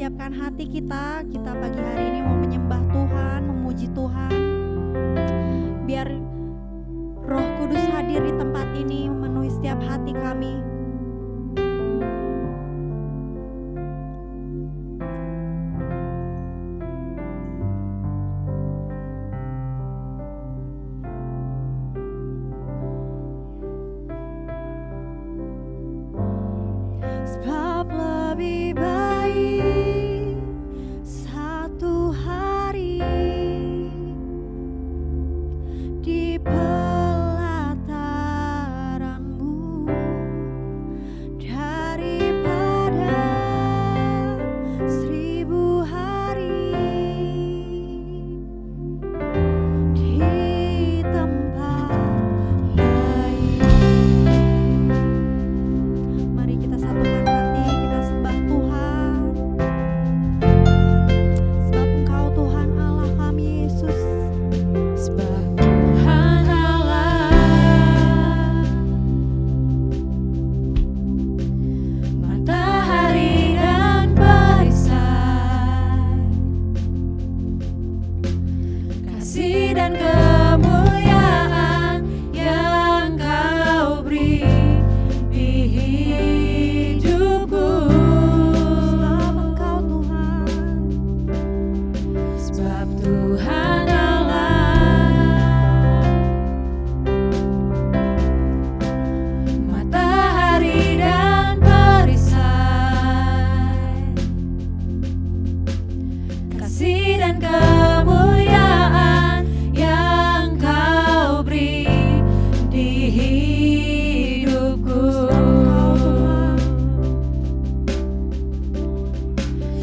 siapkan hati kita pagi hari ini mau menyembah Tuhan, memuji Tuhan. Biar Roh Kudus hadir di tempat ini memenuhi setiap hati kami. Sebab lebih baik satu hari di pelataran-Mu daripada 1000 hari di tempat lain. Mari kita satukan hati, kita sembah Tuhan. Sebab Engkau Tuhan Allah kami Yesus. Sebab Tuhan Allah, matahari dan perisai, kasih dan kemuliaan yang Kau beri di hidupku. Sebab Engkau Tuhan, Sebab Tuhan Allah, matahari dan perisai, kasih dan kemuliaan yang Kau beri di hidupku.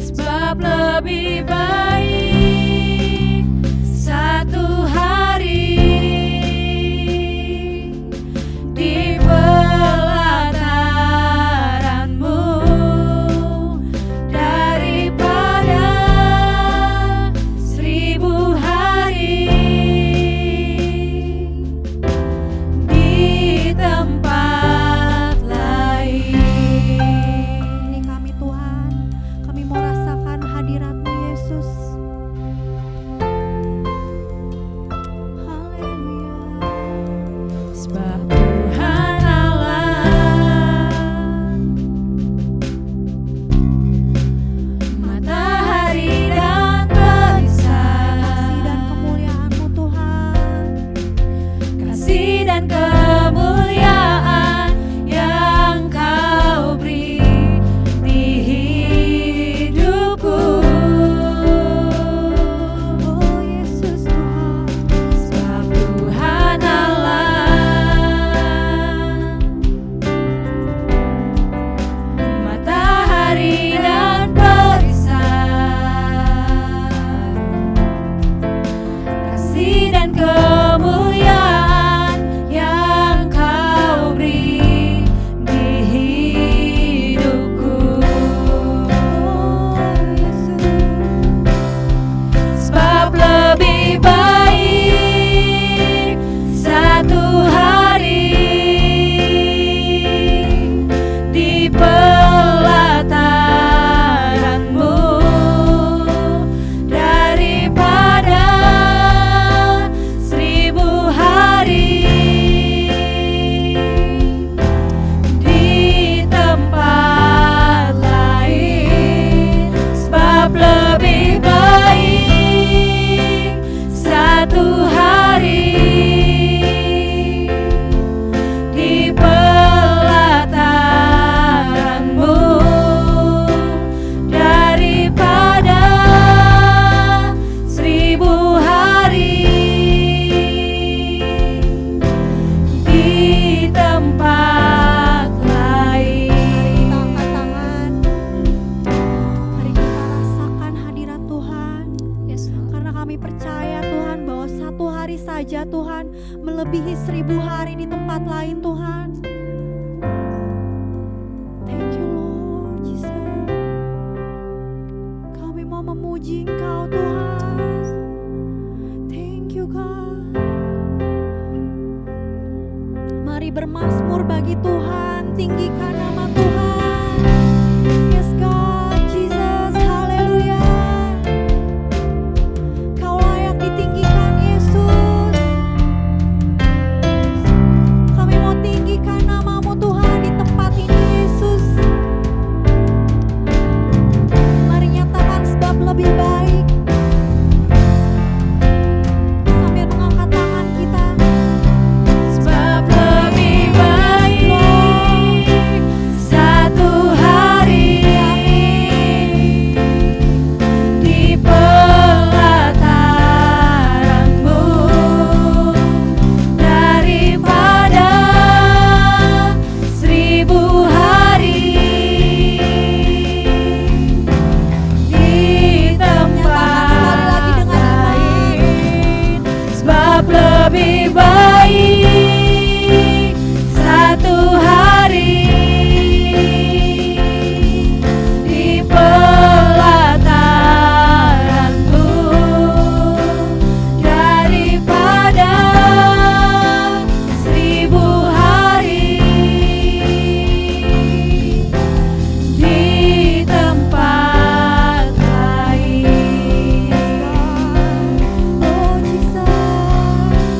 Sebab lebih baik satu hari di pelataran-Mu daripada 1000 hari di tempat lain. ini kami Tuhan, kami mau rasakan hadirat-Mu Yesus. Haleluya. Sebab Tuhan Allah, matahari dan perisai, Kasih dan kemuliaan-Mu Tuhan, kasih dan kemuliaan yang Kau beri di hidupku. oh Yesus Tuhan. Sebab Tuhan Allah, matahari dan perisai, kasih dan kemuliaan yang Kau beri di hidupku. Oh Yesus. Sebab lebih baik satu hari di pelataran-Mu daripada 1000 hari di tempat lain. Sebab lebih baik satu hari di pelataran-Mu daripada 1000 hari di tempat lain. Kita angkat tangan. Mari kita rasakan hadirat Tuhan. Yes, Lord. Karena kami percaya Tuhan bahwa satu hari saja Tuhan melebihi 1000 hari di tempat lain Tuhan. Thank you Lord Jesus. Kami mau memuji Engkau Tuhan. Thank you God. Mari bermazmur bagi Tuhan, tinggikan nama Tuhan. Yes God, Jesus, haleluya. tetap lebih baik satu hari di pelataranmu daripada 1000 hari di tempat lain. Oh, Jesus.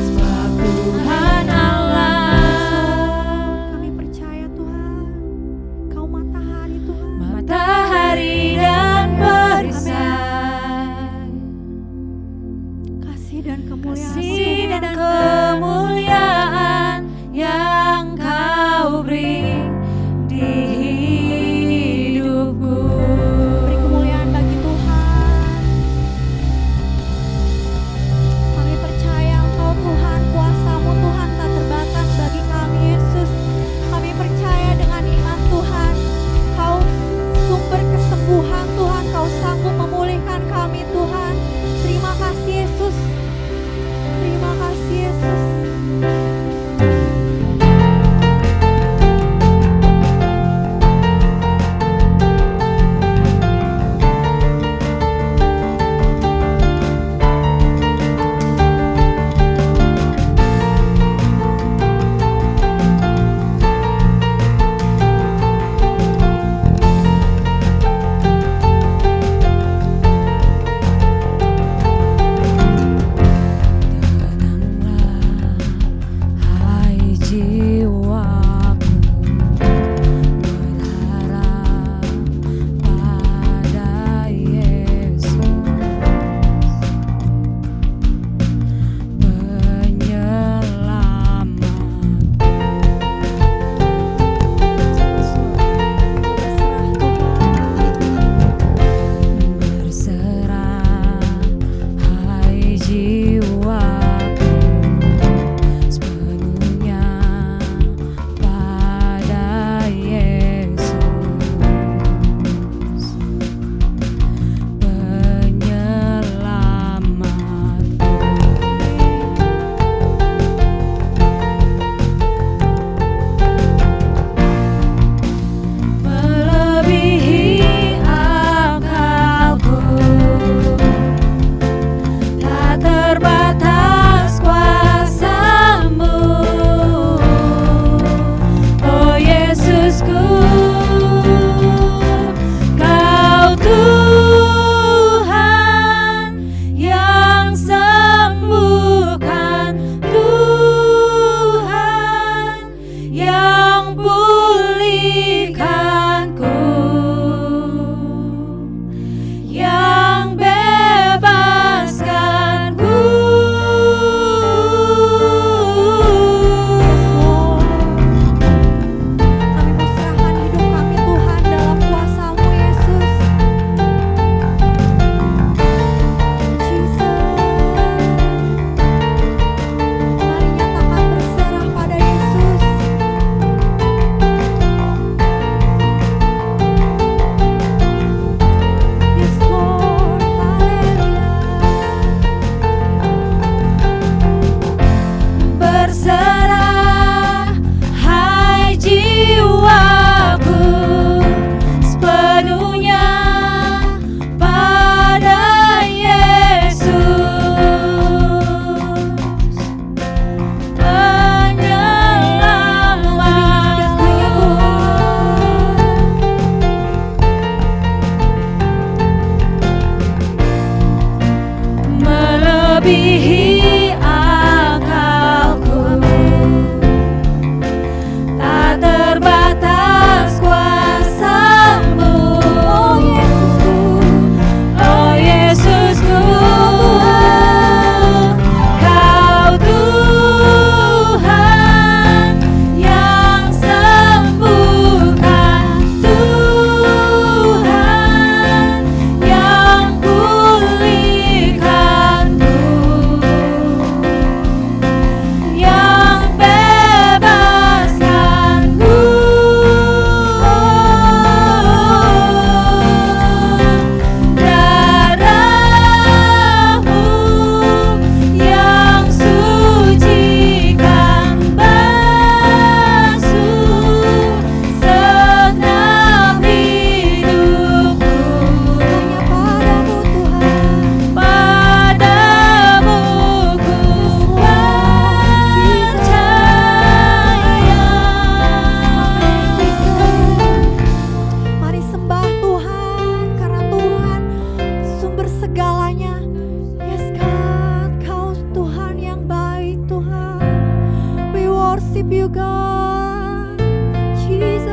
worship you God, Jesus,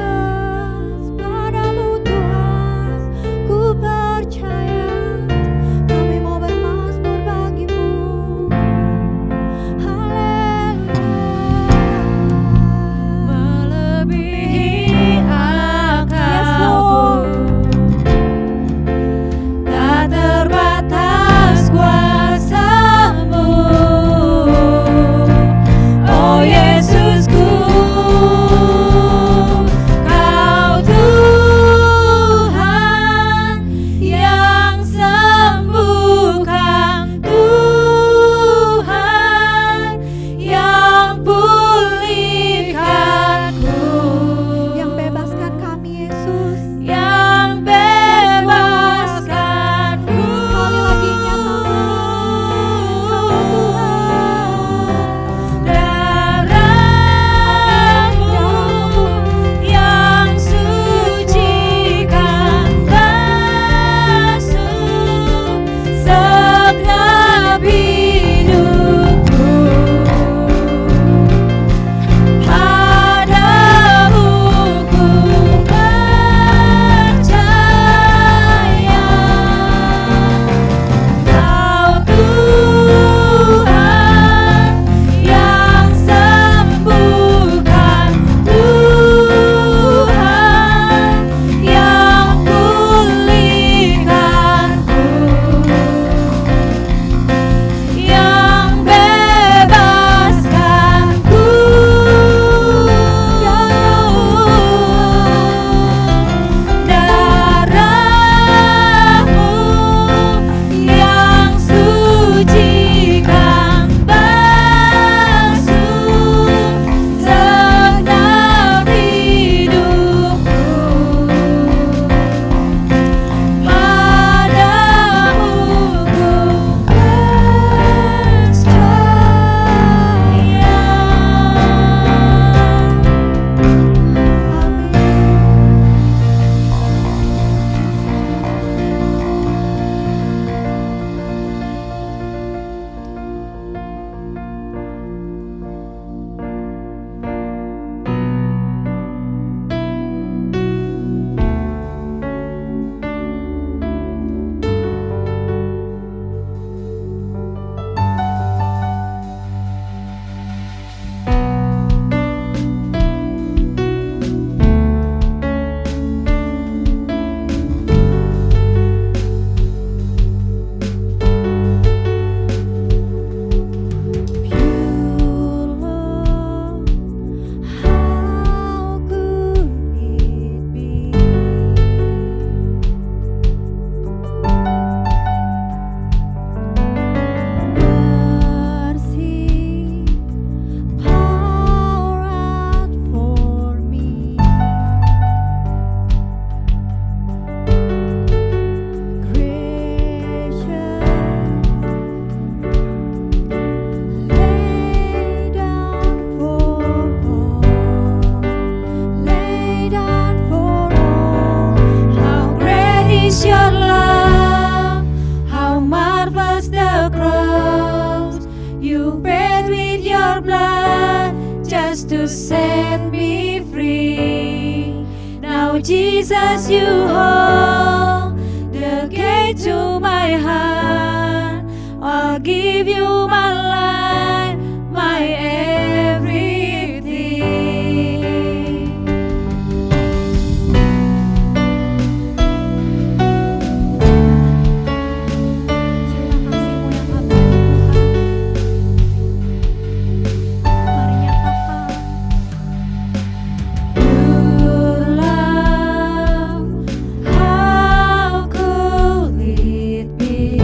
padamu Tuhan, ku percaya, kami mau bermazmur bagimu. Melebihi akalku, tak terbatas kuasa-Mu. Oh Yesusku, Kau Tuhan yang sembuhkan, Tuhan yang pulihkanku, Yang bebaskan kami Yesus. yang bebaskanku. Sekali lagi nyatakan Kau Tuhan. Darah-Mu yang sucikan basuh segenap hidupku. Padamu ku percaya, Kau Tuhan yang sembuhkan, Tuhan yang pulihkanku, yang bebaskanku. Darah-Mu yang sucikan basuh segenap hidupku. Padamu ku Your love, how marvelous the cross. You paid with your blood just to set me free. Now Jesus, you hold the gate to my heart. I'll give you my life, my everything. Cinta kasih-Mu yang abadi Tuhan. Mari nyatakan Your love, how could it be?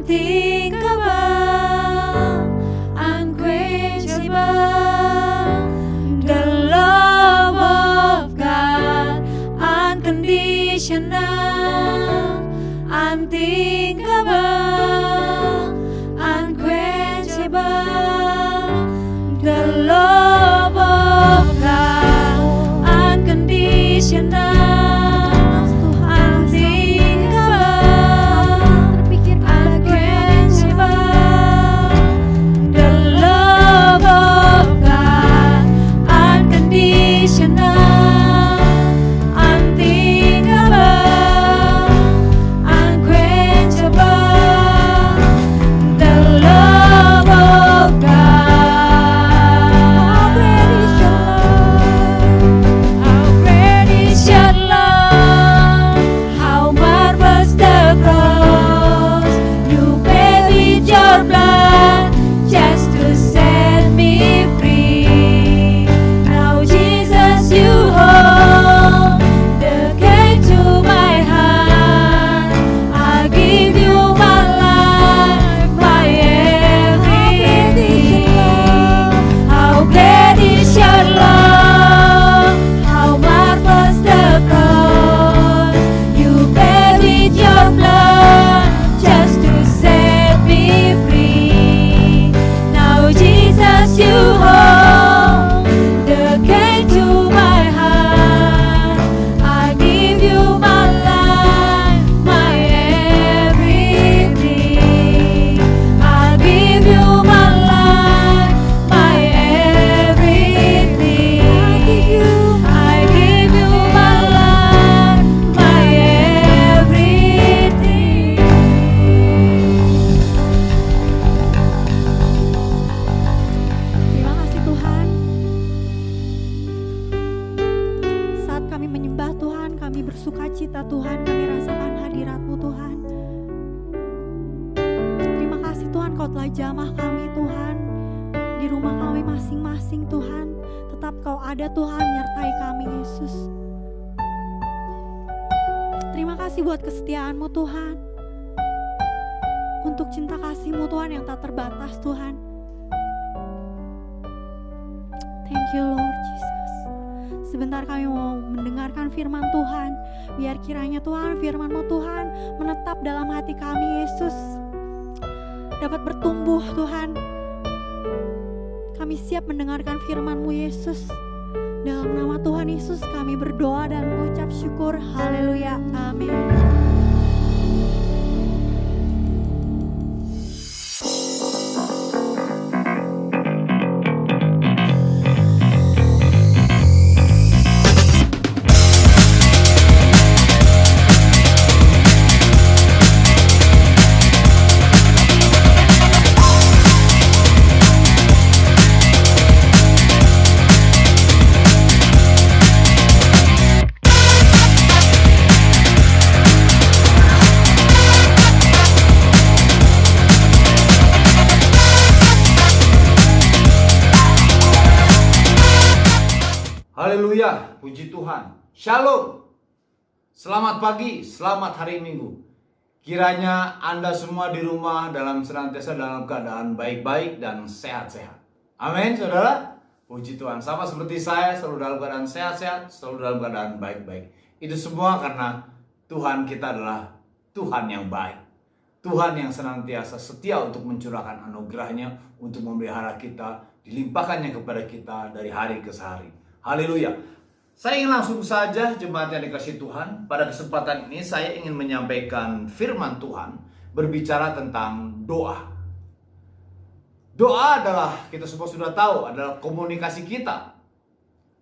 unthinkable, unquenchable. The love of God, unconditional, unthinkable, unquenchable. The love of God, unconditional, unthinkable, unquenchable. The love of God, unconditional, unthinkable, unquenchable. The love of God. How great is your love? How marvelous the cross. You paid with your blood just to set me free. Now Jesus, you hold the key to my heart. I give you my life, my everything. How great is your love? How marvelous the cross. You paid with your blood just to set me free. Now Jesus, you hold the key to my heart. I give you my life, my everything. I give you my life, my everything. I give you my life, my everything. Terima kasih Tuhan. Saat kami menyembah Tuhan, kami bersuka cita Tuhan, kami rasakan hadirat-Mu Tuhan. Terima kasih Tuhan, Kau telah jamah kami Tuhan. Di rumah kami masing-masing Tuhan, tetap Kau ada Tuhan menyertai kami Yesus. Terima kasih buat kesetiaan-Mu Tuhan. Untuk cinta kasih-Mu Tuhan yang tak terbatas Tuhan. Thank you Lord Jesus. Sebentar kami mau mendengarkan firman Tuhan. Biar kiranya Tuhan, firman-Mu Tuhan menetap dalam hati kami Yesus. Dapat bertumbuh Tuhan. Kami siap mendengarkan firman-Mu Yesus. Dalam nama Tuhan Yesus kami berdoa dan mengucap syukur. Haleluya. Amin. Haleluya, puji Tuhan. Shalom. Selamat pagi, selamat hari Minggu. Kiranya Anda semua di rumah senantiasa dalam keadaan baik-baik dan sehat-sehat. Amin, saudara. Puji Tuhan. Sama seperti saya, selalu dalam keadaan sehat-sehat, selalu dalam keadaan baik-baik. Itu semua karena Tuhan kita adalah Tuhan yang baik. Tuhan yang senantiasa setia untuk mencurahkan anugerahnya, untuk memelihara kita, dilimpahkannya kepada kita dari hari ke hari. Haleluya. Saya ingin langsung saja, jemaat yang dikasihi Tuhan, pada kesempatan ini saya ingin menyampaikan firman Tuhan berbicara tentang doa. Doa adalah, kita semua sudah tahu, adalah komunikasi kita.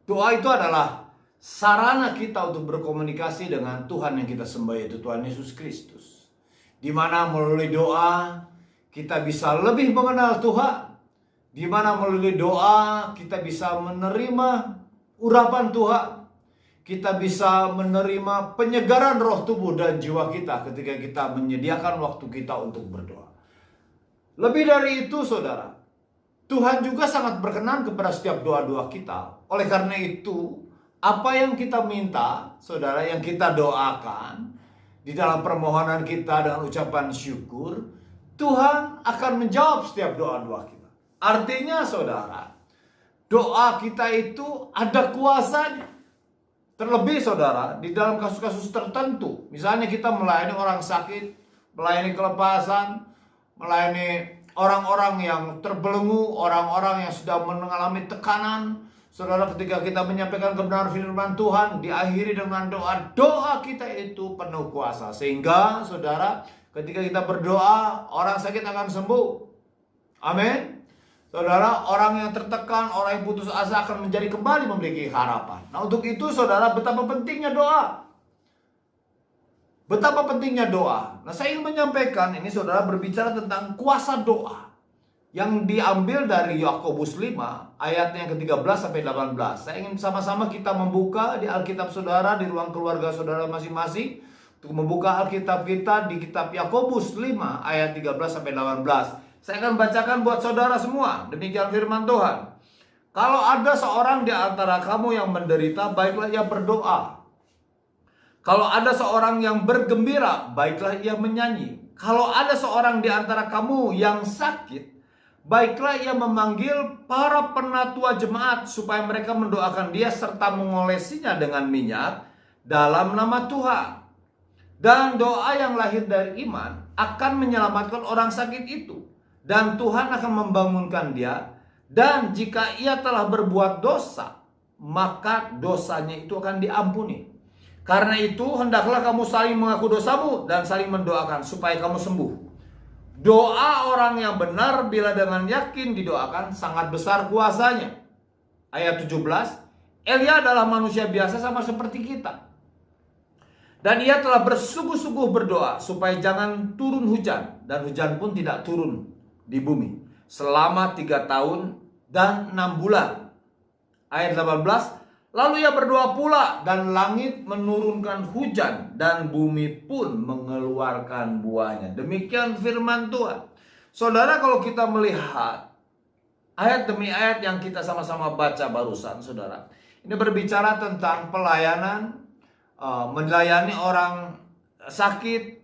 Doa itu adalah sarana kita untuk berkomunikasi dengan Tuhan yang kita sembah, yaitu Tuhan Yesus Kristus. Di mana melalui doa kita bisa lebih mengenal Tuhan. Di mana melalui doa kita bisa menerima urapan Tuhan. Kita bisa menerima penyegaran roh tubuh dan jiwa kita ketika kita menyediakan waktu kita untuk berdoa. Lebih dari itu saudara, Tuhan juga sangat berkenan kepada setiap doa-doa kita. Oleh karena itu, apa yang kita minta, saudara, yang kita doakan di dalam permohonan kita dengan ucapan syukur, Tuhan akan menjawab setiap doa-doa kita. Artinya saudara, doa kita itu ada kuasanya. Terlebih saudara, di dalam kasus-kasus tertentu, misalnya kita melayani orang sakit, melayani kelepasan, melayani orang-orang yang terbelenggu, orang-orang yang sudah mengalami tekanan. Saudara, ketika kita menyampaikan kebenaran firman Tuhan, diakhiri dengan doa. Doa kita itu penuh kuasa. Sehingga saudara, ketika kita berdoa, orang sakit akan sembuh. Amin. Saudara, orang yang tertekan, orang yang putus asa akan menjadi kembali memiliki harapan. Nah, untuk itu saudara, betapa pentingnya doa. Betapa pentingnya doa. Nah, saya ingin menyampaikan ini saudara berbicara tentang kuasa doa yang diambil dari Yakobus 5 ayat yang ke-13 sampai 18. Saya ingin sama-sama kita membuka di Alkitab saudara, di ruang keluarga saudara masing-masing, untuk membuka Alkitab kita di kitab Yakobus 5 ayat 13 sampai 18. Saya akan bacakan buat saudara semua. Demikian firman Tuhan. Kalau ada seorang di antara kamu yang menderita, baiklah ia berdoa. Kalau ada seorang yang bergembira, baiklah ia menyanyi. Kalau ada seorang di antara kamu yang sakit, baiklah ia memanggil para penatua jemaat supaya mereka mendoakan dia serta mengolesinya dengan minyak dalam nama Tuhan. Dan doa yang lahir dari iman akan menyelamatkan orang sakit itu. Dan Tuhan akan membangunkan dia. Dan jika ia telah berbuat dosa, maka dosanya itu akan diampuni. Karena itu hendaklah kamu saling mengaku dosamu dan saling mendoakan supaya kamu sembuh. Doa orang yang benar bila dengan yakin didoakan sangat besar kuasanya. Ayat 17, Elia adalah manusia biasa sama seperti kita. Dan ia telah bersungguh-sungguh berdoa supaya jangan turun hujan. Dan hujan pun tidak turun di bumi selama 3 tahun dan 6 bulan. Ayat 18, lalu ia berdoa pula dan langit menurunkan hujan dan bumi pun mengeluarkan buahnya. Demikian firman Tuhan. Saudara, kalau kita melihat ayat demi ayat yang kita sama-sama baca barusan, saudara, ini berbicara tentang pelayanan, melayani orang sakit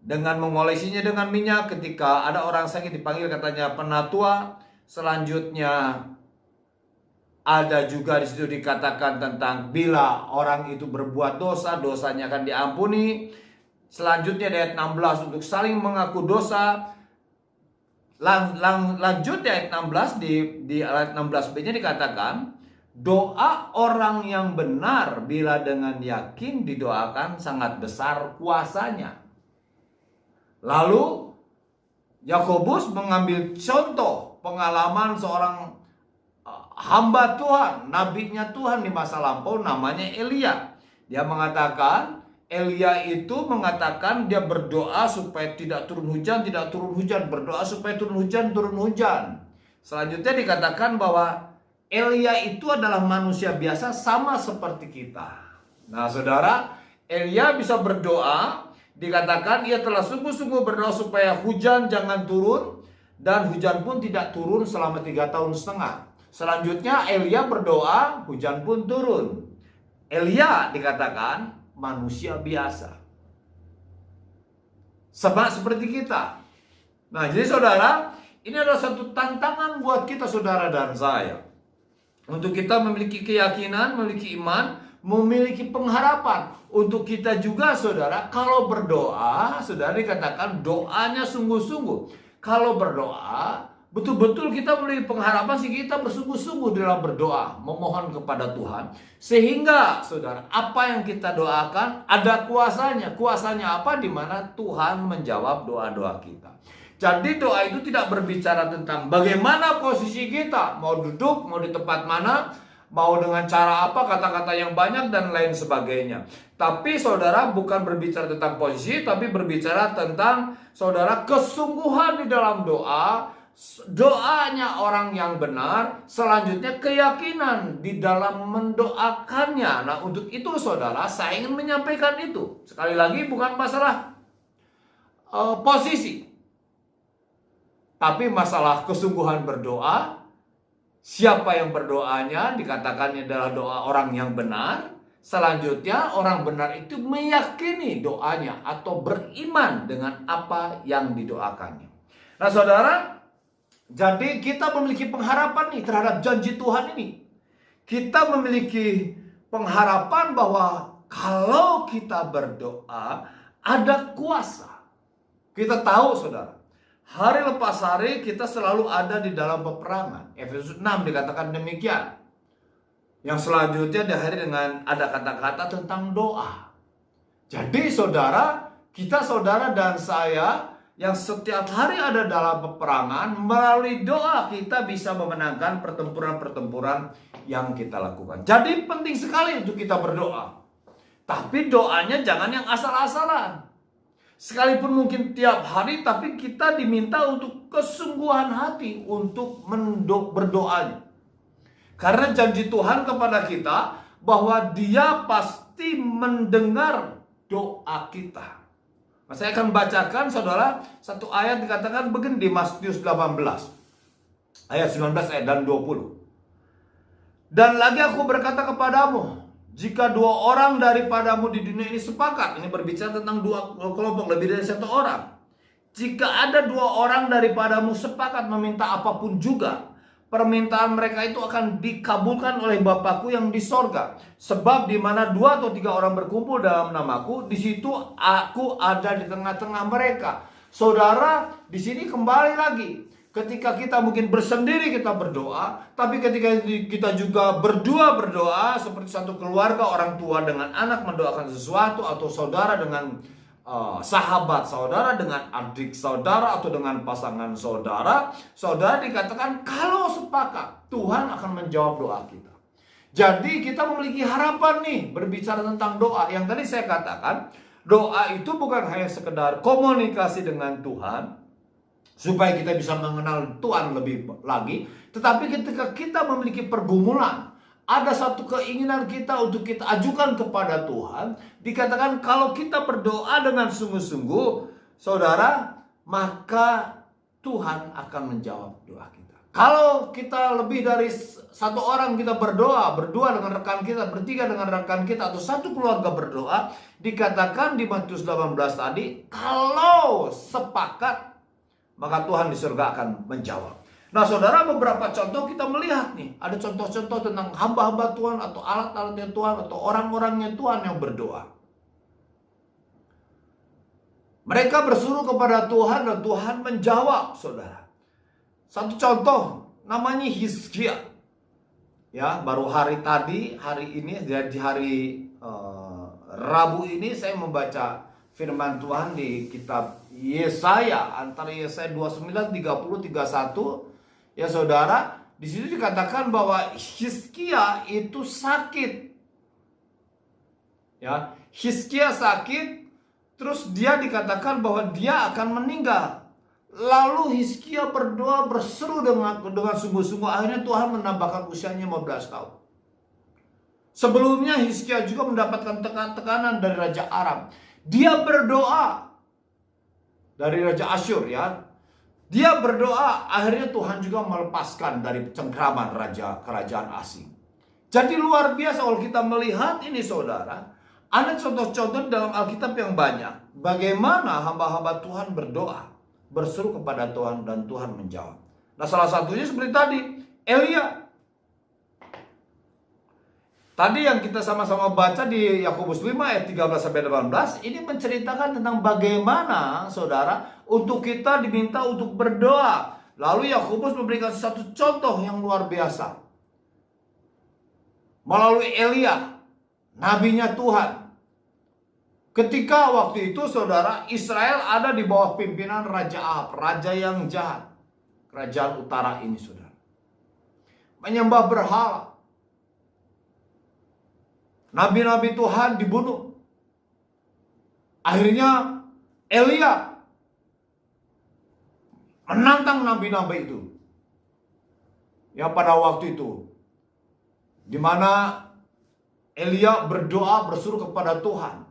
dengan mengolesinya dengan minyak. Ketika ada orang sakit dipanggil katanya penatua. Selanjutnya ada juga di situ dikatakan tentang bila orang itu berbuat dosa, dosanya akan diampuni. Selanjutnya di ayat 16 untuk saling mengaku dosa. Lanjut di ayat 16, di ayat 16b-nya dikatakan doa orang yang benar bila dengan yakin didoakan sangat besar kuasanya. Lalu Yakobus mengambil contoh pengalaman seorang hamba Tuhan, nabinya Tuhan di masa lampau, namanya Elia. Dia mengatakan, Elia itu mengatakan dia berdoa supaya tidak turun hujan, berdoa supaya turun hujan. Selanjutnya dikatakan bahwa Elia itu adalah manusia biasa sama seperti kita. Nah saudara, Elia bisa berdoa. Dikatakan ia telah sungguh-sungguh berdoa supaya hujan jangan turun. Dan hujan pun tidak turun selama 3,5 tahun. Selanjutnya Elia berdoa, hujan pun turun. Elia dikatakan manusia biasa, sama seperti kita. Nah jadi saudara, ini adalah satu tantangan buat kita saudara dan saya. Untuk kita memiliki keyakinan, memiliki iman, memiliki pengharapan. Untuk kita juga saudara, kalau berdoa, saudara dikatakan doanya sungguh-sungguh. Kalau berdoa, betul-betul kita memiliki pengharapan sehingga kita bersungguh-sungguh dalam berdoa, memohon kepada Tuhan. Sehingga saudara, apa yang kita doakan ada kuasanya. Kuasanya apa? Di mana Tuhan menjawab doa-doa kita. Jadi doa itu tidak berbicara tentang bagaimana posisi kita, mau duduk, mau di tempat mana, mau dengan cara apa, kata-kata yang banyak dan lain sebagainya. Tapi saudara bukan berbicara tentang posisi, tapi berbicara tentang saudara kesungguhan di dalam doa, doanya orang yang benar, selanjutnya keyakinan di dalam mendoakannya. Nah untuk itu saudara, saya ingin menyampaikan itu. Sekali lagi bukan masalah posisi, tapi masalah kesungguhan berdoa. Siapa yang berdoanya dikatakannya adalah doa orang yang benar. Selanjutnya orang benar itu meyakini doanya atau beriman dengan apa yang didoakannya. Nah saudara, jadi kita memiliki pengharapan nih terhadap janji Tuhan ini. Kita memiliki pengharapan bahwa kalau kita berdoa ada kuasa. Kita tahu saudara, hari lepas hari kita selalu ada di dalam peperangan. Efesus 6 dikatakan demikian. Yang selanjutnya diakhiri dengan ada kata-kata tentang doa. Jadi saudara, kita saudara dan saya yang setiap hari ada dalam peperangan, melalui doa kita bisa memenangkan pertempuran-pertempuran yang kita lakukan. Jadi penting sekali untuk kita berdoa. Tapi doanya jangan yang asal-asalan. Sekalipun mungkin tiap hari, tapi kita diminta untuk kesungguhan hati untuk berdoanya. Karena janji Tuhan kepada kita bahwa Dia pasti mendengar doa kita. Nah, saya akan bacakan saudara satu ayat dikatakan begini di Matius 18 ayat 19 dan 20. Dan lagi aku berkata kepadamu, jika 2 orang daripadamu di dunia ini sepakat, ini berbicara tentang 2 kelompok, lebih dari 1 orang. Jika ada 2 orang daripadamu sepakat meminta apapun juga, permintaan mereka itu akan dikabulkan oleh Bapakku yang di sorga. Sebab di mana 2 atau 3 orang berkumpul dalam namaku, di situ aku ada di tengah-tengah mereka. Saudara, di sini kembali lagi. Ketika kita mungkin bersendiri kita berdoa, tapi ketika kita juga berdoa seperti satu keluarga, orang tua dengan anak mendoakan sesuatu, atau saudara dengan sahabat saudara, dengan adik saudara, atau dengan pasangan saudara, saudara dikatakan kalau sepakat Tuhan akan menjawab doa kita. Jadi kita memiliki harapan nih berbicara tentang doa. Yang tadi saya katakan, doa itu bukan hanya sekedar komunikasi dengan Tuhan supaya kita bisa mengenal Tuhan lebih lagi, tetapi ketika kita memiliki pergumulan, ada satu keinginan kita untuk kita ajukan kepada Tuhan, dikatakan kalau kita berdoa dengan sungguh-sungguh, saudara, maka Tuhan akan menjawab doa kita. Kalau kita lebih dari 1 orang kita berdoa, berdua dengan rekan kita, bertiga dengan rekan kita, atau satu keluarga berdoa, dikatakan di Matius 18 tadi, kalau sepakat, maka Tuhan di surga akan menjawab. Nah saudara, beberapa contoh kita melihat nih. Ada contoh-contoh tentang hamba-hamba Tuhan, atau alat-alatnya Tuhan, atau orang-orangnya Tuhan yang berdoa. Mereka berseru kepada Tuhan dan Tuhan menjawab, saudara. Satu contoh, namanya Hizkia. Ya, baru hari ini, di hari Rabu ini saya membaca firman Tuhan di kitab Yesaya, antara Yesaya 29, 30, 31. Ya saudara, di situ dikatakan bahwa Hizkia itu sakit. Ya, Hizkia sakit, terus dia dikatakan bahwa dia akan meninggal. Lalu Hizkia berdoa, berseru dengan sungguh-sungguh. Akhirnya Tuhan menambahkan usianya 15 tahun. Sebelumnya Hizkia juga mendapatkan tekanan dari Raja Aram. Dia berdoa dari Raja Asyur, ya. Dia berdoa, akhirnya Tuhan juga melepaskan dari cengkraman kerajaan asing. Jadi luar biasa kalau kita melihat ini saudara. Ada contoh-contoh dalam Alkitab yang banyak. Bagaimana hamba-hamba Tuhan berdoa, berseru kepada Tuhan dan Tuhan menjawab. Nah salah satunya seperti tadi, Elia. Tadi yang kita sama-sama baca di Yakobus 5 ayat 13-18, ini menceritakan tentang bagaimana saudara untuk kita diminta untuk berdoa. Lalu Yakobus memberikan satu contoh yang luar biasa. Melalui Elia, nabinya Tuhan. Ketika waktu itu saudara, Israel ada di bawah pimpinan Raja Ahab, raja yang jahat. Kerajaan utara ini saudara, menyembah berhala. Nabi-nabi Tuhan dibunuh. Akhirnya Elia menantang nabi-nabi itu. Ya pada waktu itu, di mana Elia berdoa, berseru kepada Tuhan.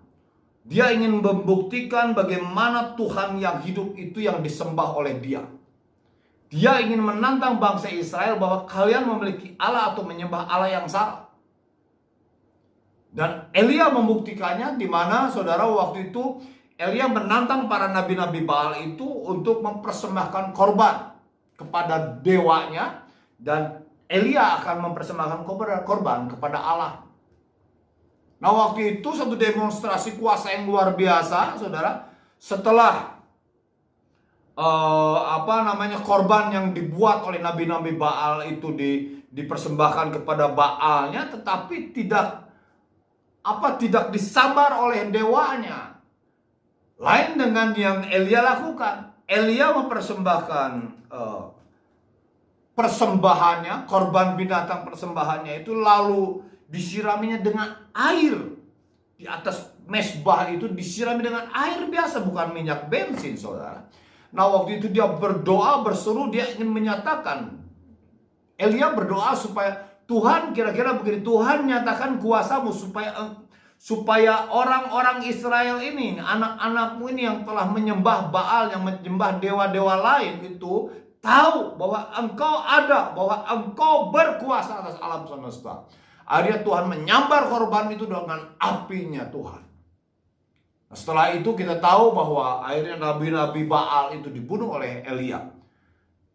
Dia ingin membuktikan bagaimana Tuhan yang hidup itu yang disembah oleh dia. Dia ingin menantang bangsa Israel bahwa kalian memiliki Allah atau menyembah Allah yang salah. Dan Elia membuktikannya, di mana saudara waktu itu Elia menantang para nabi-nabi Baal itu untuk mempersembahkan korban kepada dewanya, dan Elia akan mempersembahkan korban kepada Allah. Nah, waktu itu satu demonstrasi kuasa yang luar biasa, saudara. Setelah korban yang dibuat oleh nabi-nabi Baal itu dipersembahkan kepada Baalnya, tetapi tidak disabar oleh dewanya. Lain dengan yang Elia lakukan. Elia mempersembahkan persembahannya, korban binatang persembahannya itu, lalu disiraminya dengan air. Di atas mezbah itu disirami dengan air biasa, bukan minyak bensin, saudara. Nah, waktu itu dia berdoa, berseru, dia ingin menyatakan. Elia berdoa supaya Tuhan, kira-kira begini, Tuhan nyatakan kuasamu supaya orang-orang Israel ini, anak-anakmu ini yang telah menyembah Baal, yang menyembah dewa-dewa lain itu, tahu bahwa engkau ada, bahwa engkau berkuasa atas alam semesta. Akhirnya Tuhan menyambar korban itu dengan apinya Tuhan. Nah, setelah itu kita tahu bahwa akhirnya nabi-nabi Baal itu dibunuh oleh Elia.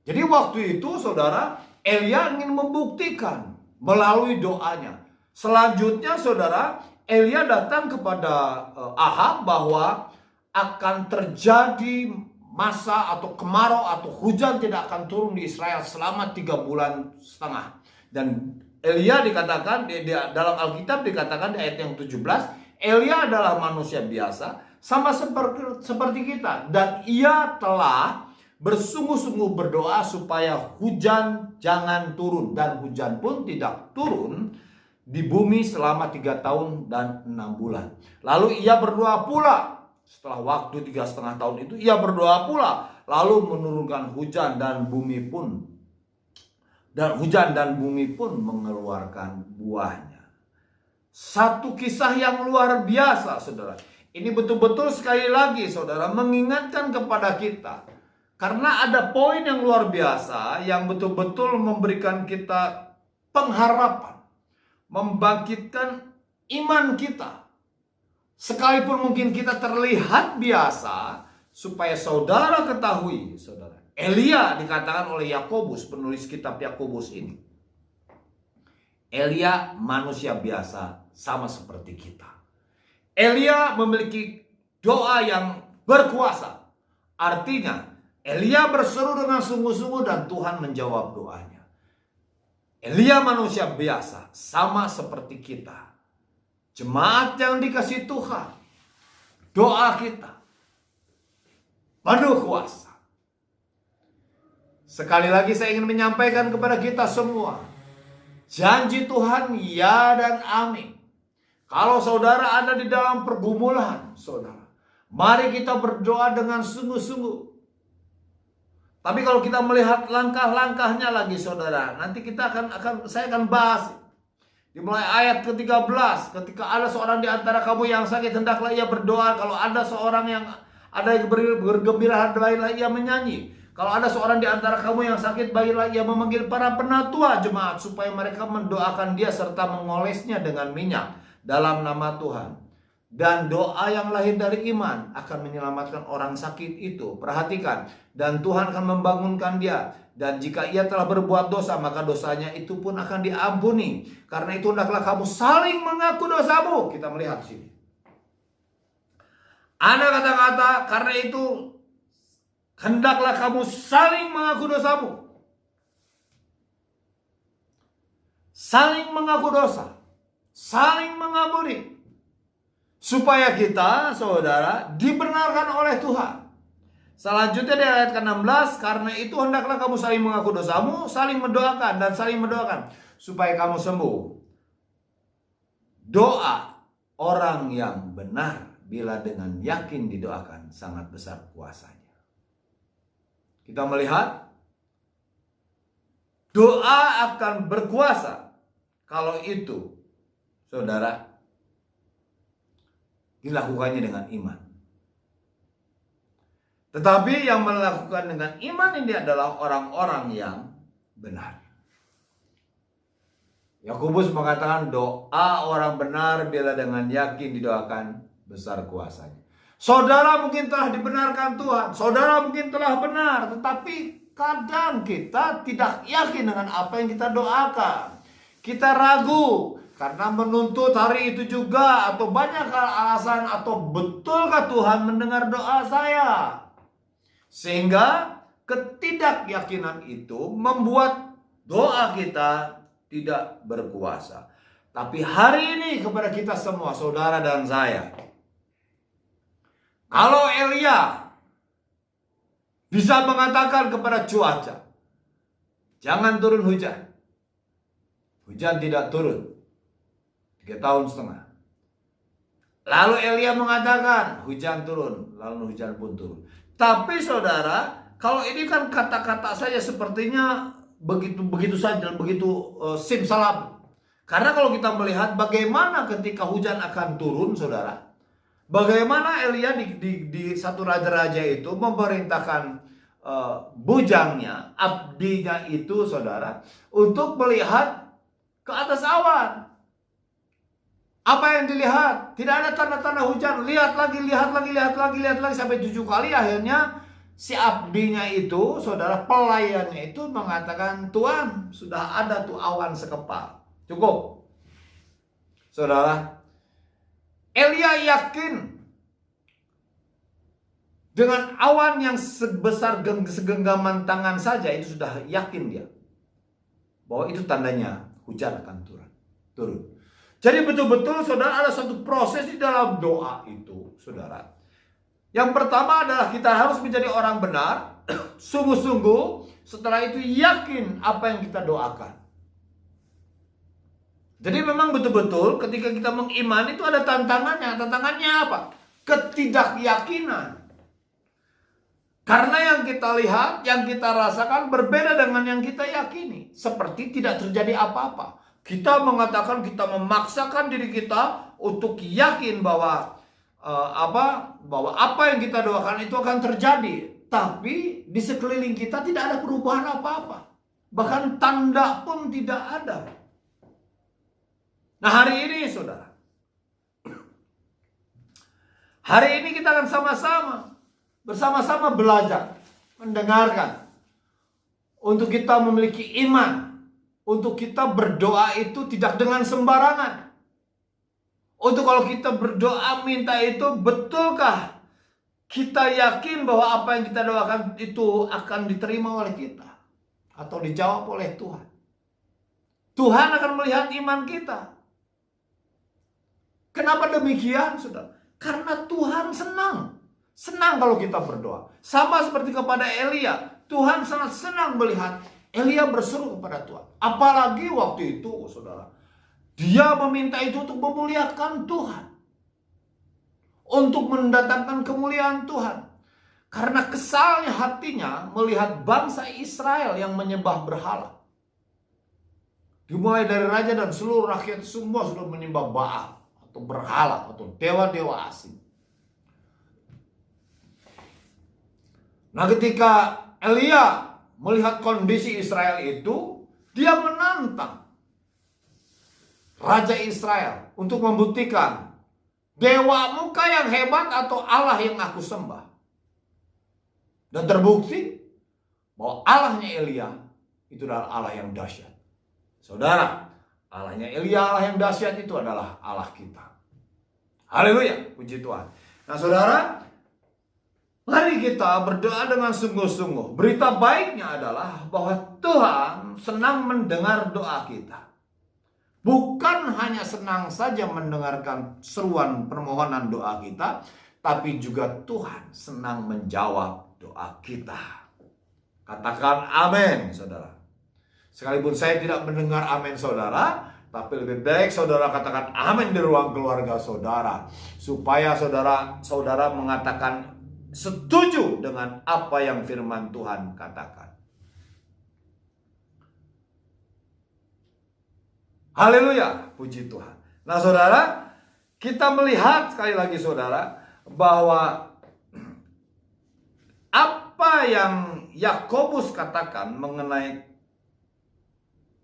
Jadi waktu itu, saudara, Elia ingin membuktikan melalui doanya. Selanjutnya, saudara, Elia datang kepada Ahab bahwa akan terjadi masa atau kemarau atau hujan tidak akan turun di Israel selama 3,5 bulan. Dan Elia dikatakan, dalam Alkitab dikatakan di ayat yang 17, Elia adalah manusia biasa sama seperti kita. Dan ia telah bersungguh-sungguh berdoa supaya hujan jangan turun. Dan hujan pun tidak turun di bumi selama 3 tahun dan 6 bulan. Lalu ia berdoa pula. Setelah waktu 3,5 tahun itu, ia berdoa pula. Lalu menurunkan hujan dan hujan dan bumi pun mengeluarkan buahnya. Satu kisah yang luar biasa, saudara. Ini betul-betul sekali lagi, saudara, mengingatkan kepada kita. Karena ada poin yang luar biasa yang betul-betul memberikan kita pengharapan. Membangkitkan iman kita. Sekalipun mungkin kita terlihat biasa, supaya saudara ketahui, saudara, Elia dikatakan oleh Yakobus, penulis kitab Yakobus ini, Elia manusia biasa sama seperti kita. Elia memiliki doa yang berkuasa. Artinya Elia berseru dengan sungguh-sungguh dan Tuhan menjawab doanya. Elia manusia biasa, sama seperti kita. Jemaat yang dikasihi Tuhan, doa kita penuh kuasa. Sekali lagi saya ingin menyampaikan kepada kita semua, janji Tuhan ya dan amin. Kalau saudara ada di dalam pergumulan, saudara, mari kita berdoa dengan sungguh-sungguh. Tapi kalau kita melihat langkah-langkahnya lagi, saudara, nanti saya akan bahas. Dimulai ayat ke-13, ketika ada seorang di antara kamu yang sakit, hendaklah ia berdoa. Kalau ada seorang yang ada yang bergembira, baiklah ia menyanyi. Kalau ada seorang di antara kamu yang sakit, baiklah ia memanggil para penatua jemaat supaya mereka mendoakan dia serta mengolesnya dengan minyak dalam nama Tuhan. Dan doa yang lahir dari iman akan menyelamatkan orang sakit itu. Perhatikan, dan Tuhan akan membangunkan dia. Dan jika ia telah berbuat dosa, maka dosanya itu pun akan diampuni. Karena itu hendaklah kamu saling mengaku dosamu. Kita melihat sini. Ada kata-kata, karena itu hendaklah kamu saling mengaku dosamu. Saling mengaku dosa. Saling mengampuni. Supaya kita, saudara, dibenarkan oleh Tuhan. Selanjutnya di ayat ke-16, karena itu hendaklah kamu saling mengaku dosamu, saling mendoakan dan saling mendoakan supaya kamu sembuh. Doa orang yang benar bila dengan yakin didoakan sangat besar kuasanya. Kita melihat doa akan berkuasa kalau itu, saudara, dilakukannya dengan iman. Tetapi yang melakukan dengan iman ini adalah orang-orang yang benar. Yakobus mengatakan doa orang benar bila dengan yakin didoakan besar kuasanya. Saudara mungkin telah dibenarkan Tuhan, saudara mungkin telah benar, tetapi kadang kita tidak yakin dengan apa yang kita doakan. Kita ragu karena menuntut hari itu juga, atau banyak alasan, atau betulkah Tuhan mendengar doa saya? Sehingga ketidakyakinan itu membuat doa kita tidak berkuasa. Tapi hari ini kepada kita semua, saudara dan saya, kalau Elia bisa mengatakan kepada cuaca, jangan turun hujan. Hujan tidak turun 3,5 tahun. Lalu Elia mengatakan hujan turun, lalu hujan pun turun. Tapi saudara, kalau ini kan kata-kata saja sepertinya begitu saja, begitu simsalabim. Karena kalau kita melihat bagaimana ketika hujan akan turun, saudara, bagaimana Elia di satu raja-raja itu memerintahkan bujangnya, abdinya itu, saudara, untuk melihat ke atas awan. Apa yang dilihat? Tidak ada tanda-tanda hujan. Lihat lagi sampai 7 kali. Akhirnya si abdinya itu, saudara, pelayannya itu mengatakan, Tuhan, sudah ada tuh awan sekepal. Cukup. Saudara, Elia yakin dengan awan yang sebesar segenggaman tangan saja, itu sudah yakin dia bahwa itu tandanya hujan akan turun. Jadi betul-betul, saudara, ada satu proses di dalam doa itu, saudara. Yang pertama adalah kita harus menjadi orang benar, sungguh-sungguh. Setelah itu yakin apa yang kita doakan. Jadi memang betul-betul ketika kita mengimani itu ada tantangannya. Tantangannya apa? Ketidakyakinan. Karena yang kita lihat, yang kita rasakan berbeda dengan yang kita yakini. Seperti tidak terjadi apa-apa. Kita mengatakan, kita memaksakan diri kita untuk yakin bahwa bahwa apa yang kita doakan itu akan terjadi. Tapi di sekeliling kita tidak ada perubahan apa-apa. Bahkan tanda pun tidak ada. Nah, hari ini, saudara, hari ini kita akan bersama-sama belajar, mendengarkan, untuk kita memiliki iman, untuk kita berdoa itu tidak dengan sembarangan. Untuk kalau kita berdoa minta itu, betulkah kita yakin bahwa apa yang kita doakan itu akan diterima oleh kita atau dijawab oleh Tuhan? Tuhan akan melihat iman kita. Kenapa demikian, saudara? Karena Tuhan senang kalau kita berdoa. Sama seperti kepada Elia, Tuhan sangat senang melihat Elia berseru kepada Tuhan. Apalagi waktu itu, saudara, dia meminta itu untuk memuliakan Tuhan, untuk mendatangkan kemuliaan Tuhan. Karena kesalnya hatinya melihat bangsa Israel yang menyembah berhala. Dimulai dari raja dan seluruh rakyat semua sudah menyembah Baal, atau berhala, atau dewa-dewa asing. Nah, ketika Elia melihat kondisi Israel itu, dia menantang Raja Israel untuk membuktikan, dewamu kah yang hebat atau Allah yang aku sembah? Dan terbukti bahwa Allahnya Elia itu adalah Allah yang dahsyat. Saudara, Allahnya Elia, Allah yang dahsyat itu adalah Allah kita. Haleluya, puji Tuhan. Nah, saudara, mari kita berdoa dengan sungguh-sungguh. Berita baiknya adalah bahwa Tuhan senang mendengar doa kita. Bukan hanya senang saja mendengarkan seruan permohonan doa kita, tapi juga Tuhan senang menjawab doa kita. Katakan amin, saudara. Sekalipun saya tidak mendengar amin saudara, tapi lebih baik saudara katakan amin di ruang keluarga saudara, supaya saudara mengatakan setuju dengan apa yang firman Tuhan katakan. Haleluya, puji Tuhan. Nah, saudara, kita melihat sekali lagi, saudara, bahwa apa yang Yakobus katakan mengenai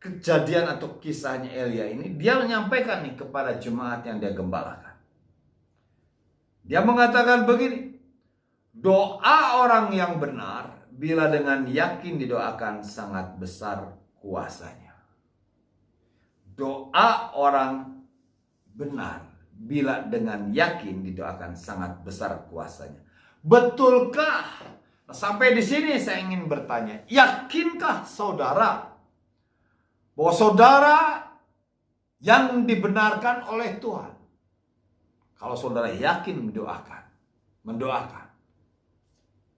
kejadian atau kisahnya Elia ini, dia menyampaikan nih kepada jemaat yang dia gembalakan. Dia mengatakan begini, doa orang yang benar bila dengan yakin didoakan sangat besar kuasanya. Doa orang benar bila dengan yakin didoakan sangat besar kuasanya. Betulkah? Sampai di sini saya ingin bertanya, yakinkah saudara bahwa saudara yang dibenarkan oleh Tuhan? Kalau saudara yakin mendoakan,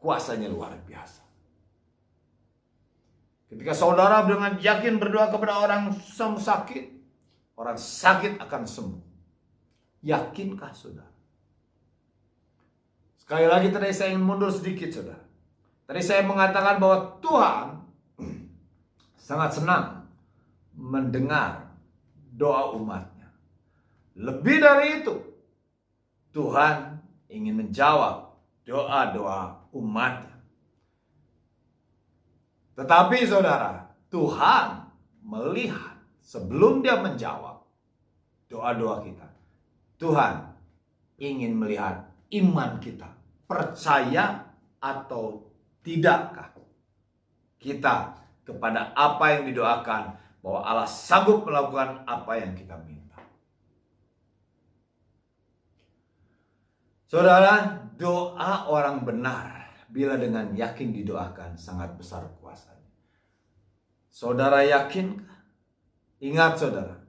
kuasanya luar biasa. Ketika saudara dengan yakin berdoa kepada orang sakit, orang sakit akan sembuh. Yakinkah saudara? Sekali lagi tadi saya ingin mundur sedikit saudara. Tadi saya mengatakan bahwa Tuhan sangat senang mendengar doa umatnya. Lebih dari itu, Tuhan ingin menjawab doa-doa umatnya. Tetapi saudara, Tuhan melihat sebelum dia menjawab doa-doa kita. Tuhan ingin melihat iman kita. Percaya atau tidakkah kita kepada apa yang didoakan, bahwa Allah sanggup melakukan apa yang kita minta. Saudara, doa orang benar bila dengan yakin didoakan sangat besar kuasanya. Saudara yakin? Ingat saudara,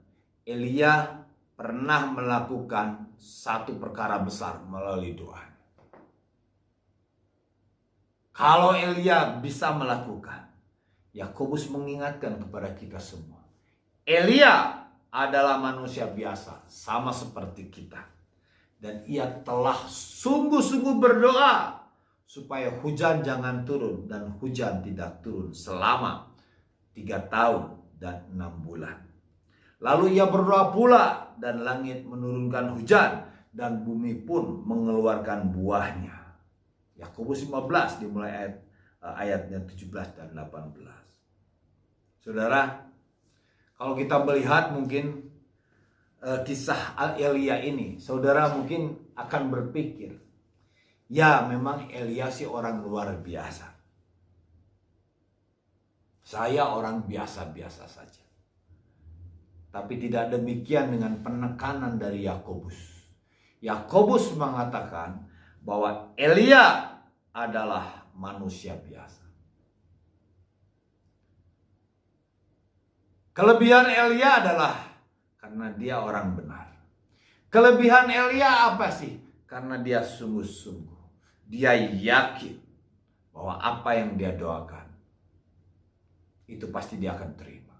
Elia pernah melakukan satu perkara besar melalui doa. Kalau Elia bisa melakukan, Yakobus mengingatkan kepada kita semua. Elia adalah manusia biasa, sama seperti kita. Dan ia telah sungguh-sungguh berdoa supaya hujan jangan turun, dan hujan tidak turun selama 3 tahun dan 6 bulan. Lalu ia berdoa pula, dan langit menurunkan hujan, dan bumi pun mengeluarkan buahnya. Yakobus 15 dimulai ayatnya 17 dan 18. Saudara, kalau kita melihat mungkin kisah Elia ini, saudara mungkin akan berpikir, ya memang Elia sih orang luar biasa. Saya orang biasa-biasa saja. Tapi tidak demikian dengan penekanan dari Yakobus. Yakobus mengatakan bahwa Elia adalah manusia biasa. Kelebihan Elia adalah karena dia orang benar. Kelebihan Elia apa sih? Karena dia sungguh-sungguh. Dia yakin bahwa apa yang dia doakan itu pasti dia akan terima.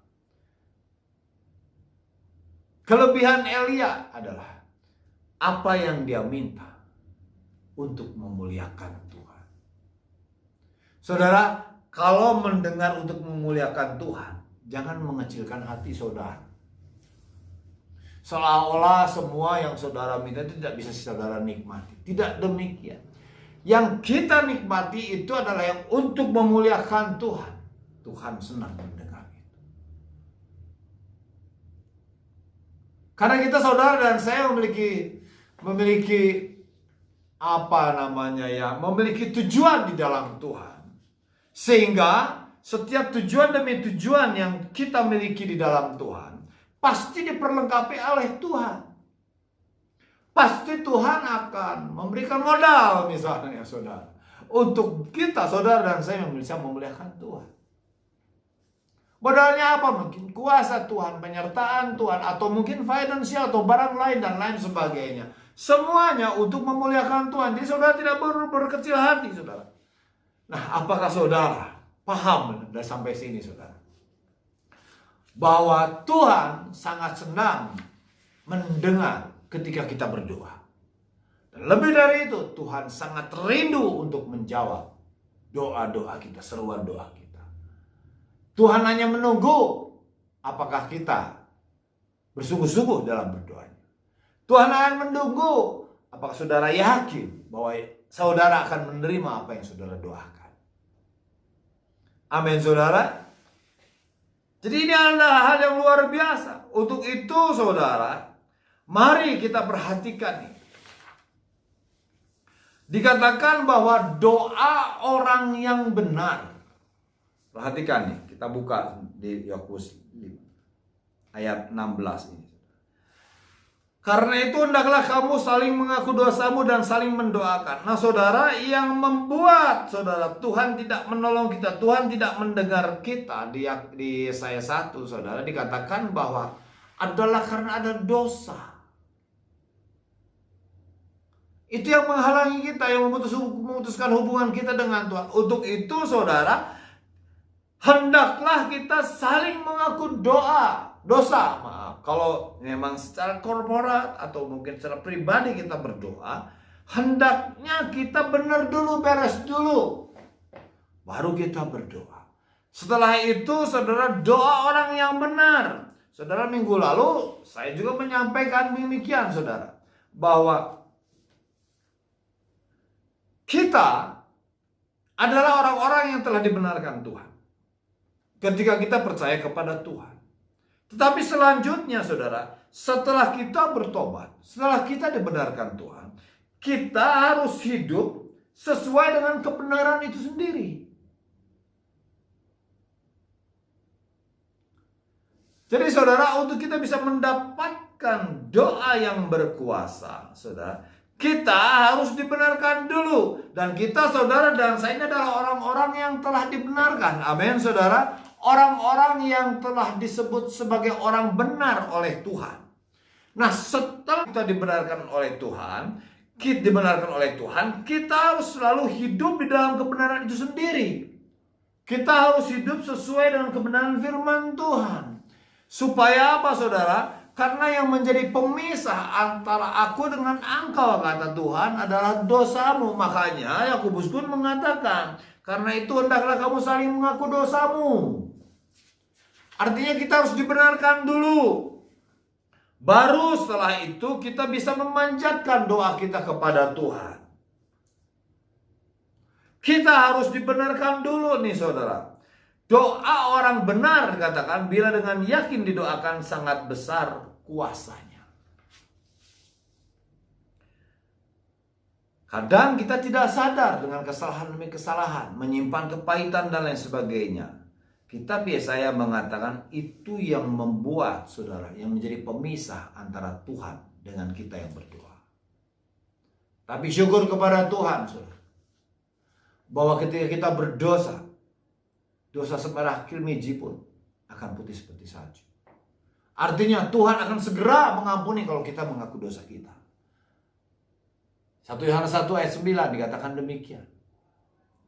Kelebihan Elia adalah apa yang dia minta untuk memuliakan Tuhan. Saudara, kalau mendengar untuk memuliakan Tuhan, jangan mengecilkan hati saudara. Seolah-olah semua yang saudara minta itu tidak bisa saudara nikmati. Tidak demikian. Yang kita nikmati itu adalah yang untuk memuliakan Tuhan. Tuhan senang mendengar itu. Karena kita saudara dan saya memiliki memiliki tujuan di dalam Tuhan. Sehingga setiap tujuan demi tujuan yang kita miliki di dalam Tuhan pasti diperlengkapi oleh Tuhan. Pasti Tuhan akan memberikan modal misalnya saudara, untuk kita saudara dan saya bisa memuliakan Tuhan. Modalnya apa? Mungkin kuasa Tuhan, penyertaan Tuhan, atau mungkin finansial atau barang lain dan lain sebagainya. Semuanya untuk memuliakan Tuhan. Jadi saudara tidak perlu berkecil hati saudara. Nah, apakah saudara paham sampai sini saudara? Bahwa Tuhan sangat senang mendengar ketika kita berdoa. Dan lebih dari itu, Tuhan sangat rindu untuk menjawab doa-doa kita, seruan doa kita. Tuhan hanya menunggu apakah kita bersungguh-sungguh dalam berdoanya. Tuhan akan menunggu apakah saudara yakin bahwa saudara akan menerima apa yang saudara doakan. Amin saudara. Jadi ini adalah hal yang luar biasa. Untuk itu saudara, mari kita perhatikan nih. Dikatakan bahwa doa orang yang benar. Perhatikan nih, kita buka di Yakobus 5 ayat 16 ini. Karena itu hendaklah kamu saling mengaku dosamu dan saling mendoakan. Nah saudara, yang membuat saudara Tuhan tidak menolong kita, Tuhan tidak mendengar kita, di Yesaya 1 saudara dikatakan bahwa adalah karena ada dosa. Itu yang menghalangi kita, yang memutuskan hubungan kita dengan Tuhan. Untuk itu saudara, hendaklah kita saling mengaku dosa. Maaf, kalau memang secara korporat atau mungkin secara pribadi kita berdoa, hendaknya kita benar dulu, beres dulu, baru kita berdoa. Setelah itu saudara, doa orang yang benar. Saudara, minggu lalu saya juga menyampaikan demikian saudara, bahwa kita adalah orang-orang yang telah dibenarkan Tuhan ketika kita percaya kepada Tuhan. Tetapi selanjutnya saudara, setelah kita bertobat, setelah kita dibenarkan Tuhan, kita harus hidup sesuai dengan kebenaran itu sendiri. Jadi saudara, untuk kita bisa mendapatkan doa yang berkuasa, saudara, kita harus dibenarkan dulu. Dan kita saudara dan saya ini adalah orang-orang yang telah dibenarkan. Amin saudara. Orang-orang yang telah disebut sebagai orang benar oleh Tuhan. Nah setelah kita dibenarkan oleh Tuhan, kita harus selalu hidup di dalam kebenaran itu sendiri. Kita harus hidup sesuai dengan kebenaran firman Tuhan. Supaya apa saudara? Karena yang menjadi pemisah antara aku dengan engkau, kata Tuhan, adalah dosamu. Makanya Yakobus pun mengatakan, karena itu hendaklah kamu saling mengaku dosamu. Artinya kita harus dibenarkan dulu. Baru setelah itu kita bisa memanjatkan doa kita kepada Tuhan. Kita harus dibenarkan dulu nih saudara. Doa orang benar katakan bila dengan yakin didoakan sangat besar kuasanya. Kadang kita tidak sadar dengan kesalahan demi kesalahan, menyimpan kepahitan dan lain sebagainya. Kitab Yesaya mengatakan itu yang membuat saudara, yang menjadi pemisah antara Tuhan dengan kita yang berdoa. Tapi syukur kepada Tuhan saudara, bahwa ketika kita berdosa, dosa semerah kilmiji pun akan putih seperti salju. Artinya Tuhan akan segera mengampuni kalau kita mengaku dosa kita. 1 Yohanes 1 ayat 9 dikatakan demikian.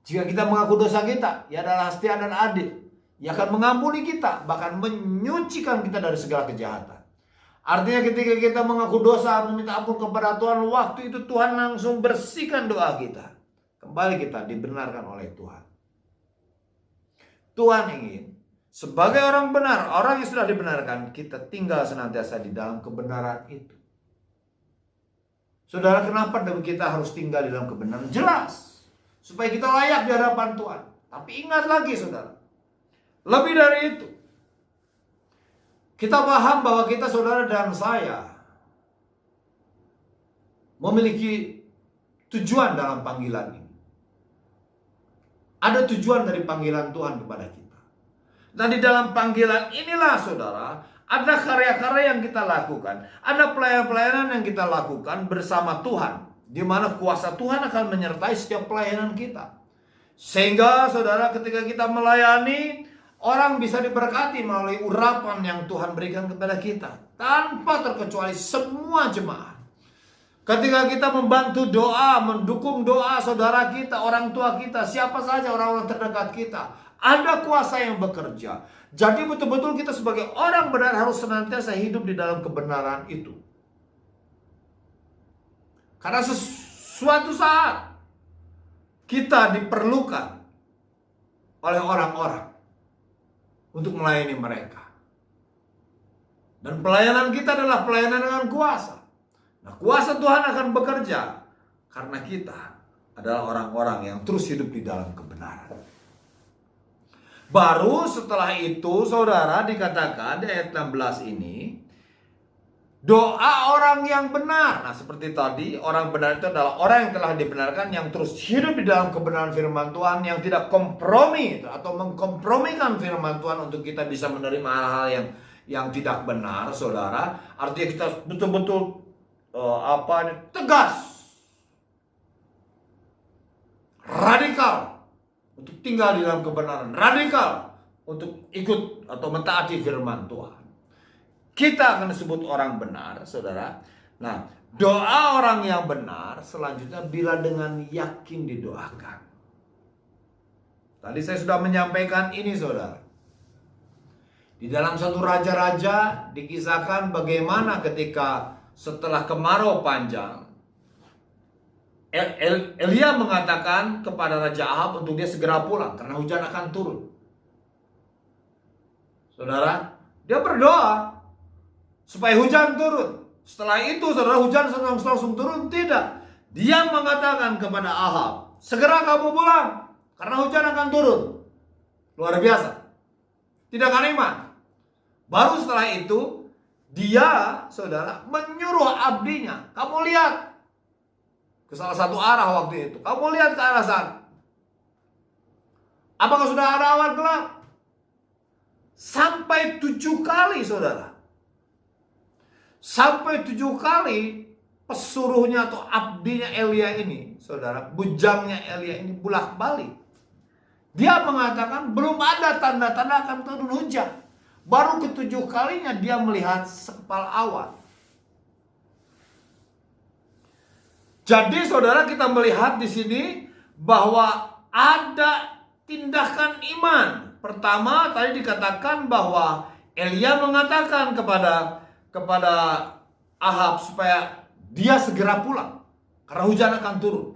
Jika kita mengaku dosa kita, Ia adalah setia dan adil. Ia akan mengampuni kita, bahkan menyucikan kita dari segala kejahatan. Artinya ketika kita mengaku dosa, meminta ampun kepada Tuhan, waktu itu Tuhan langsung bersihkan doa kita. Kembali kita dibenarkan oleh Tuhan. Tuhan ingin sebagai orang benar, orang yang sudah dibenarkan, kita tinggal senantiasa di dalam kebenaran itu. Saudara, kenapa kita harus tinggal di dalam kebenaran? Jelas, supaya kita layak di hadapan Tuhan. Tapi ingat lagi saudara, lebih dari itu, kita paham bahwa kita saudara dan saya memiliki tujuan dalam panggilan ini. Ada tujuan dari panggilan Tuhan kepada kita. Dan di dalam panggilan inilah saudara, ada karya-karya yang kita lakukan. Ada pelayanan-pelayanan yang kita lakukan bersama Tuhan. Di mana kuasa Tuhan akan menyertai setiap pelayanan kita. Sehingga saudara ketika kita melayani, orang bisa diberkati melalui urapan yang Tuhan berikan kepada kita. Tanpa terkecuali semua jemaat. Ketika kita membantu doa, mendukung doa saudara kita, orang tua kita, siapa saja orang-orang terdekat kita, ada kuasa yang bekerja. Jadi betul-betul kita sebagai orang benar harus senantiasa hidup di dalam kebenaran itu. Karena suatu saat kita diperlukan oleh orang-orang untuk melayani mereka. Dan pelayanan kita adalah pelayanan dengan kuasa. Nah, kuasa Tuhan akan bekerja karena kita adalah orang-orang yang terus hidup di dalam kebenaran. Baru setelah itu saudara dikatakan di ayat 16 ini, Doa orang yang benar. Nah, seperti tadi, orang benar itu adalah orang yang telah dibenarkan, yang terus hidup di dalam kebenaran firman Tuhan, yang tidak kompromi atau mengkompromikan firman Tuhan untuk kita bisa menerima hal-hal yang tidak benar, saudara. Artinya kita betul-betul tegas, radikal untuk tinggal di dalam kebenaran, radikal untuk ikut atau mentaati firman Tuhan. Kita akan disebut orang benar, saudara. Nah, doa orang yang benar selanjutnya bila dengan yakin didoakan. Tadi saya sudah menyampaikan ini, saudara. Di dalam satu raja-raja dikisahkan bagaimana ketika setelah kemarau panjang, Elia mengatakan kepada Raja Ahab untuk dia segera pulang karena hujan akan turun. Saudara, dia berdoa supaya hujan turun. Setelah itu, saudara, hujan langsung turun? Tidak. Dia mengatakan kepada Ahab, segera kamu pulang karena hujan akan turun. Luar biasa. Tidak akan iman. Baru setelah itu, dia, saudara, menyuruh abdinya, kamu lihat ke salah satu arah waktu itu. Kamu lihat ke arah sana. Apakah sudah ada awan gelap? Sampai 7 kali, saudara. Sampai 7 kali pesuruhnya atau abdinya Elia ini, saudara, bujangnya Elia ini bolak-balik. Dia mengatakan belum ada tanda-tanda akan turun hujan. Baru ke-7 kalinya dia melihat sekepal awan. Jadi, saudara, kita melihat di sini bahwa ada tindakan iman. Pertama, tadi dikatakan bahwa Elia mengatakan kepada Ahab supaya dia segera pulang karena hujan akan turun.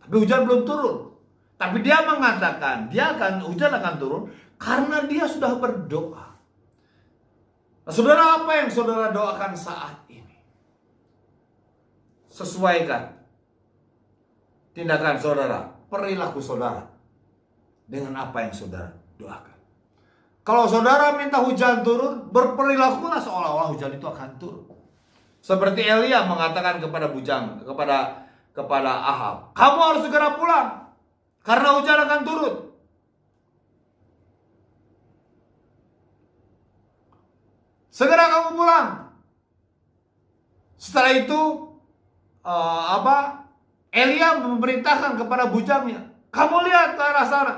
Tapi hujan belum turun. Tapi dia mengatakan hujan akan turun karena dia sudah berdoa. Nah, saudara, apa yang saudara doakan saat ini? Sesuaikan tindakan saudara, perilaku saudara dengan apa yang saudara doakan. Kalau saudara minta hujan turun, berperilakulah seolah-olah hujan itu akan turun. Seperti Elia mengatakan kepada Ahab, kamu harus segera pulang karena hujan akan turun. Segera kamu pulang. Setelah itu Elia memerintahkan kepada bujangnya, kamu lihat ke arah sana.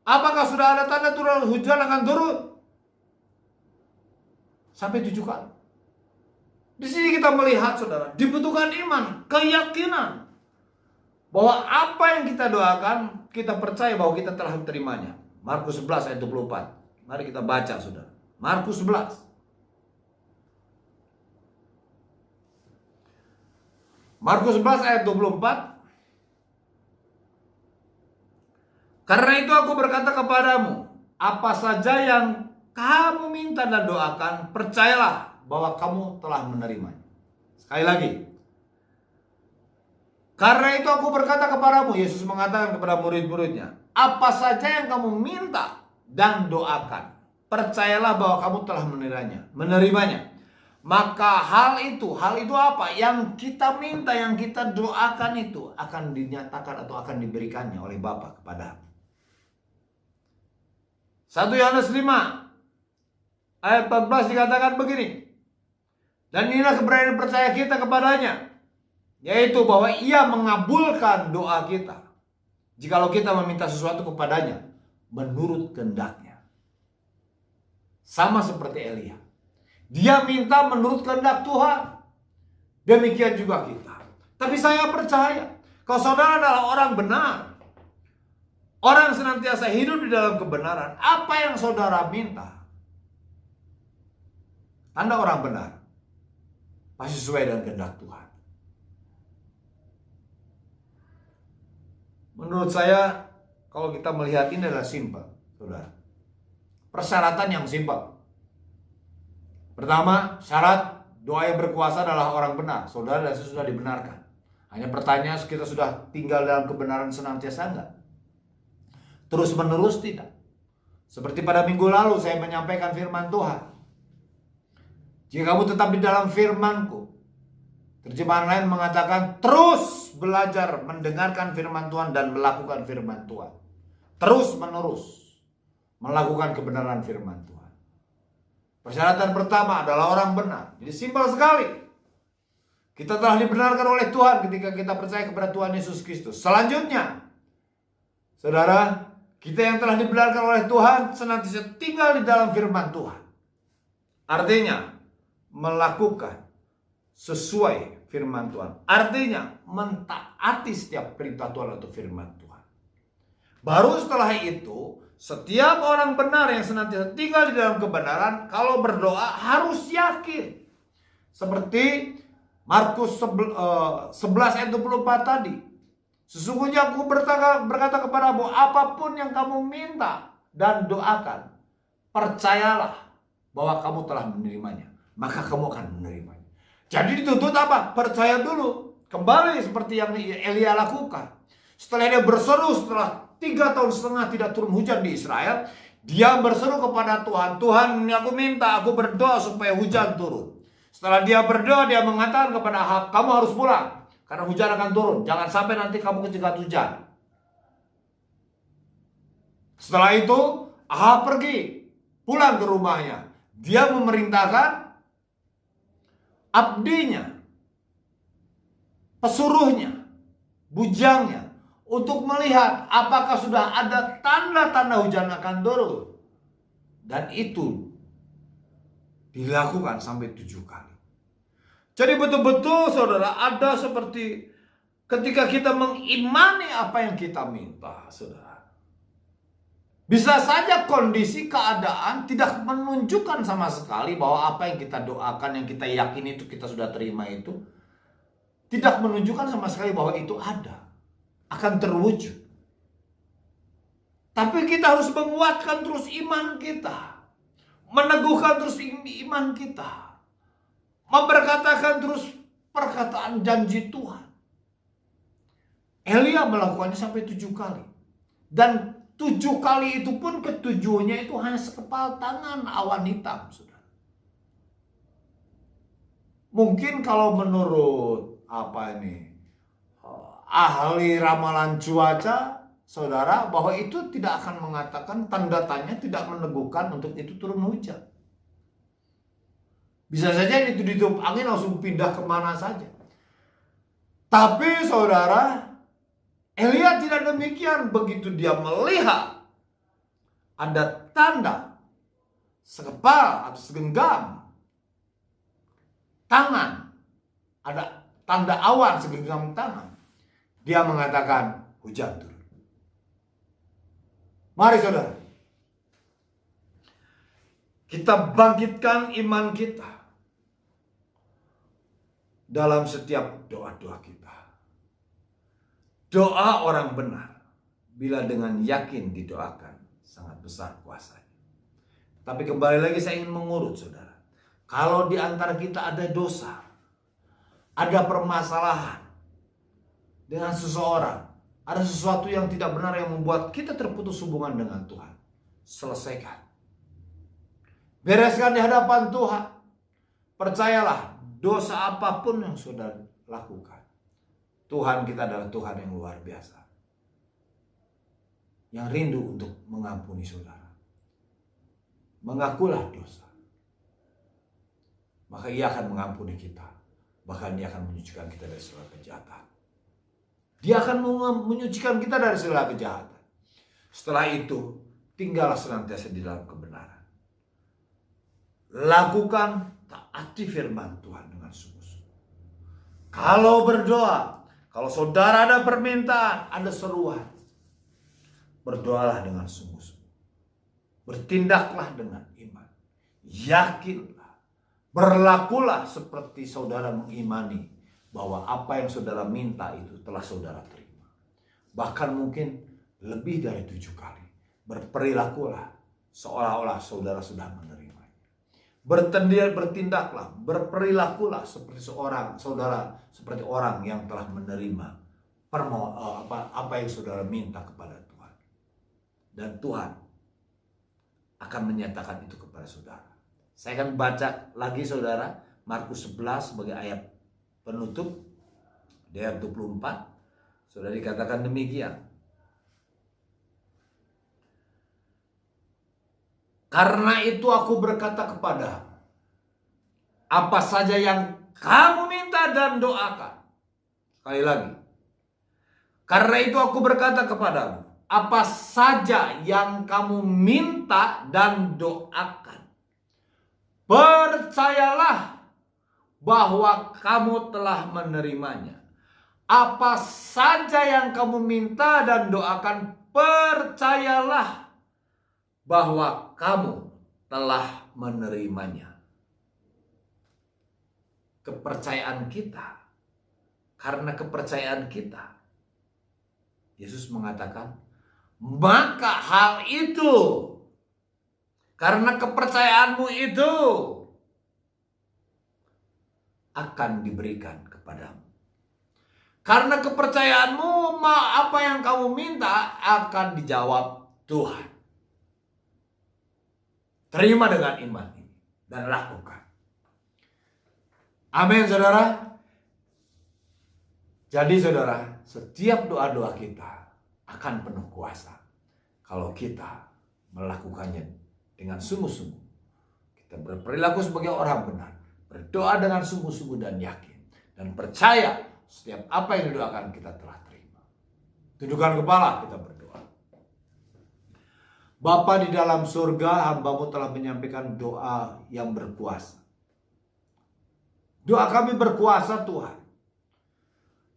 Apakah sudah ada tanda turun hujan akan turun? Sampai 7 kali. Di sini kita melihat, saudara, dibutuhkan iman, keyakinan bahwa apa yang kita doakan, kita percaya bahwa kita telah menerimanya. Markus 11 ayat 24. Mari kita baca, saudara. Markus 11. Markus 11 ayat 24. Karena itu aku berkata kepadamu, apa saja yang kamu minta dan doakan, percayalah bahwa kamu telah menerimanya. Sekali lagi. Karena itu aku berkata kepadamu, Yesus mengatakan kepada murid-muridnya, apa saja yang kamu minta dan doakan, percayalah bahwa kamu telah menerimanya. Maka hal itu apa? Yang kita minta, yang kita doakan itu akan dinyatakan atau akan diberikannya oleh Bapa kepada 1 Yohanes 5 ayat 14 dikatakan begini. Dan inilah keberanian percaya kita kepadanya, yaitu bahwa ia mengabulkan doa kita jikalau kita meminta sesuatu kepadanya menurut kehendaknya. Sama seperti Elia, dia minta menurut kehendak Tuhan. Demikian juga kita. Tapi saya percaya kalau saudara adalah orang benar, orang senantiasa hidup di dalam kebenaran, apa yang saudara minta, Anda orang benar, pasti sesuai dengan kehendak Tuhan. Menurut saya, kalau kita melihat ini adalah simpel, saudara. Persyaratan yang simpel. Pertama, syarat doa yang berkuasa adalah orang benar. Saudara dan saya sudah dibenarkan. Hanya pertanyaan, kita sudah tinggal dalam kebenaran senantiasa enggak? Terus menerus tidak. Seperti pada minggu lalu saya menyampaikan firman Tuhan. Jika kamu tetap di dalam firman-Ku. Terjemahan lain mengatakan terus belajar mendengarkan firman Tuhan dan melakukan firman Tuhan. Terus menerus melakukan kebenaran firman Tuhan. Persyaratan pertama adalah orang benar. Jadi simpel sekali. Kita telah dibenarkan oleh Tuhan ketika kita percaya kepada Tuhan Yesus Kristus. Selanjutnya, saudara, kita yang telah dibenarkan oleh Tuhan senantiasa tinggal di dalam firman Tuhan. Artinya, melakukan sesuai firman Tuhan. Artinya, mentaati setiap perintah Tuhan atau firman Tuhan. Baru setelah itu, setiap orang benar yang senantiasa tinggal di dalam kebenaran, kalau berdoa harus yakin. Seperti Markus 11 ayat 24 tadi. Sesungguhnya aku berkata kepadamu, apapun yang kamu minta dan doakan, percayalah bahwa kamu telah menerimanya, maka kamu akan menerimanya. Jadi dituntut apa? Percaya dulu. Kembali seperti yang Elia lakukan. Setelah dia berseru, setelah 3,5 tahun tidak turun hujan di Israel, dia berseru kepada Tuhan, Tuhan, aku minta, aku berdoa supaya hujan turun. Setelah dia berdoa, dia mengatakan kepada Ahab, kamu harus pulang, karena hujan akan turun. Jangan sampai nanti kamu kejegat hujan. Setelah itu, Ahab pergi, pulang ke rumahnya. Dia memerintahkan abdinya, pesuruhnya, bujangnya, untuk melihat apakah sudah ada tanda-tanda hujan akan turun. Dan itu dilakukan sampai 7 kali. Jadi betul-betul saudara, ada seperti ketika kita mengimani apa yang kita minta, saudara. Bisa saja kondisi keadaan tidak menunjukkan sama sekali bahwa apa yang kita doakan, yang kita yakini itu kita sudah terima itu, tidak menunjukkan sama sekali bahwa itu ada, akan terwujud. Tapi kita harus menguatkan terus iman kita, meneguhkan terus iman kita, memperkatakan terus perkataan janji Tuhan. Elia melakukannya sampai 7 kali. Dan 7 kali itu pun ketujuhnya itu hanya sekepal tangan awan hitam, saudara. Mungkin kalau menurut ahli ramalan cuaca, saudara, bahwa itu tidak akan mengatakan, tanda-tanya tidak meneguhkan untuk itu turun hujan. Bisa saja itu ditiup angin langsung pindah kemana saja. Tapi saudara, Elia tidak demikian. Begitu dia melihat ada tanda sekepal atau segenggam tangan, ada tanda awan segenggam tangan, dia mengatakan hujan turun. Mari saudara, kita bangkitkan iman kita dalam setiap doa-doa kita. Doa orang benar, bila dengan yakin didoakan, sangat besar kuasanya. Tapi kembali lagi saya ingin mengurut saudara. Kalau di antara kita ada dosa, ada permasalahan dengan seseorang, ada sesuatu yang tidak benar yang membuat kita terputus hubungan dengan Tuhan, selesaikan. Bereskan di hadapan Tuhan. Percayalah, dosa apapun yang saudara lakukan, Tuhan kita adalah Tuhan yang luar biasa, yang rindu untuk mengampuni saudara. Mengakulah dosa, maka Ia akan mengampuni kita. Bahkan Dia akan menyucikan kita dari segala kejahatan. Dia akan menyucikan kita dari segala kejahatan. Setelah itu, tinggallah senantiasa di dalam kebenaran. Lakukan, taati firman Tuhan dengan sungguh-sungguh. Kalau berdoa, kalau saudara ada permintaan, ada seruan, berdoalah dengan sungguh-sungguh. Bertindaklah dengan iman. Yakinlah. Berlakulah seperti saudara mengimani bahwa apa yang saudara minta itu telah saudara terima. Bahkan mungkin lebih dari 7 kali. Berperilakulah seolah-olah saudara sudah menerimanya. Bertindaklah, berperilakulah seperti seperti orang yang telah menerima apa yang saudara minta kepada Tuhan. Dan Tuhan akan menyatakan itu kepada saudara. Saya akan baca lagi saudara, Markus 11 sebagai ayat penutup, di ayat 24. Sudah dikatakan demikian. Karena itu aku berkata kepadamu, apa saja yang kamu minta dan doakan. Sekali lagi. Karena itu aku berkata kepadamu, apa saja yang kamu minta dan doakan, percayalah bahwa kamu telah menerimanya. Apa saja yang kamu minta dan doakan, percayalah bahwa kamu telah menerimanya. Kepercayaan kita, karena kepercayaan kita, Yesus mengatakan, maka hal itu, karena kepercayaanmu itu akan diberikan kepadamu. Karena kepercayaanmu, apa yang kamu minta akan dijawab Tuhan. Terima dengan iman ini dan lakukan. Amin saudara. Jadi saudara, setiap doa-doa kita akan penuh kuasa kalau kita melakukannya dengan sungguh-sungguh. Kita berperilaku sebagai orang benar, berdoa dengan sungguh-sungguh dan yakin, dan percaya setiap apa yang didoakan kita telah terima. Tundukkan kepala, kita berdoa. Bapa di dalam surga, hamba-Mu telah menyampaikan doa yang berkuasa. Doa kami berkuasa Tuhan.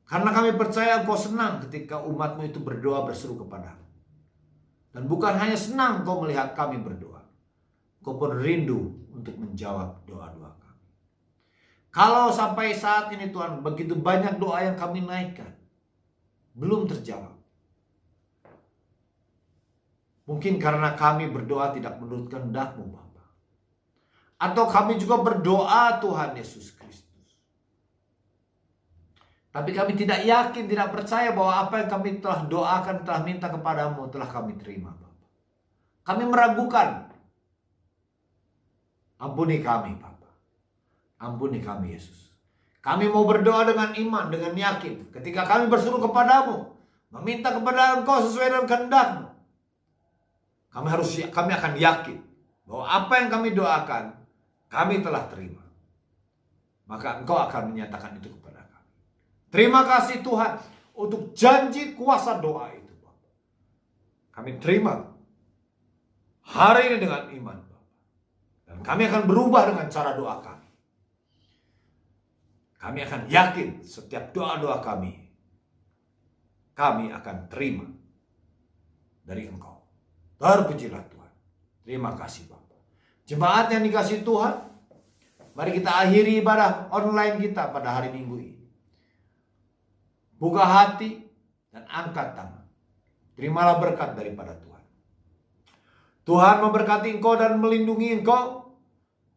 Karena kami percaya Engkau senang ketika umat-Mu itu berdoa berseru kepadamu. Dan bukan hanya senang Engkau melihat kami berdoa, Engkau pun rindu untuk menjawab doa-doa kami. Kalau sampai saat ini Tuhan, begitu banyak doa yang kami naikkan, belum terjawab. Mungkin karena kami berdoa tidak menurut kehendak-Mu Bapa. Atau kami juga berdoa Tuhan Yesus Kristus. Tapi kami tidak yakin, tidak percaya bahwa apa yang kami telah doakan, telah minta kepadamu, telah kami terima Bapa. Kami meragukan. Ampuni kami Bapa. Ampuni kami Yesus. Kami mau berdoa dengan iman, dengan yakin. Ketika kami berseru kepadamu, meminta kepada Engkau sesuai dengan kehendak-Mu, kami akan yakin bahwa apa yang kami doakan, kami telah terima. Maka Engkau akan menyatakan itu kepada kami. Terima kasih Tuhan untuk janji kuasa doa itu Bapak. Kami terima hari ini dengan iman Bapak. Dan kami akan berubah dengan cara doa kami. Kami akan yakin setiap doa-doa kami akan terima dari Engkau. Terpujilah Tuhan. Terima kasih Bapak. Jemaat yang dikasihi Tuhan, mari kita akhiri ibadah online kita pada hari Minggu ini. Buka hati dan angkat tangan. Terimalah berkat daripada Tuhan. Tuhan memberkati engkau dan melindungi engkau.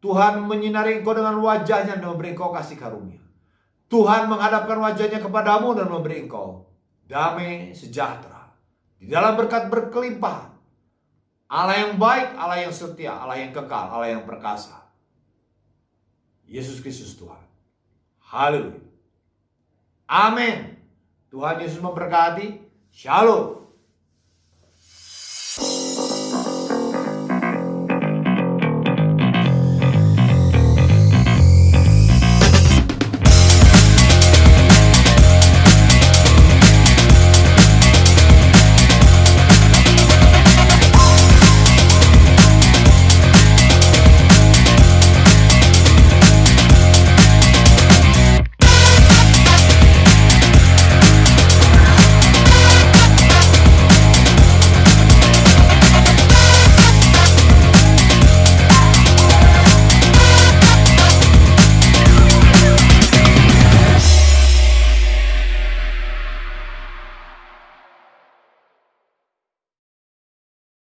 Tuhan menyinari engkau dengan wajahnya dan memberi engkau kasih karunia. Tuhan menghadapkan wajahnya kepadamu dan memberi engkau damai sejahtera. Di dalam berkat berkelimpahan. Allah yang baik, Allah yang setia, Allah yang kekal, Allah yang perkasa. Yesus Kristus Tuhan. Haleluya. Amin. Tuhan Yesus memberkati. Shalom.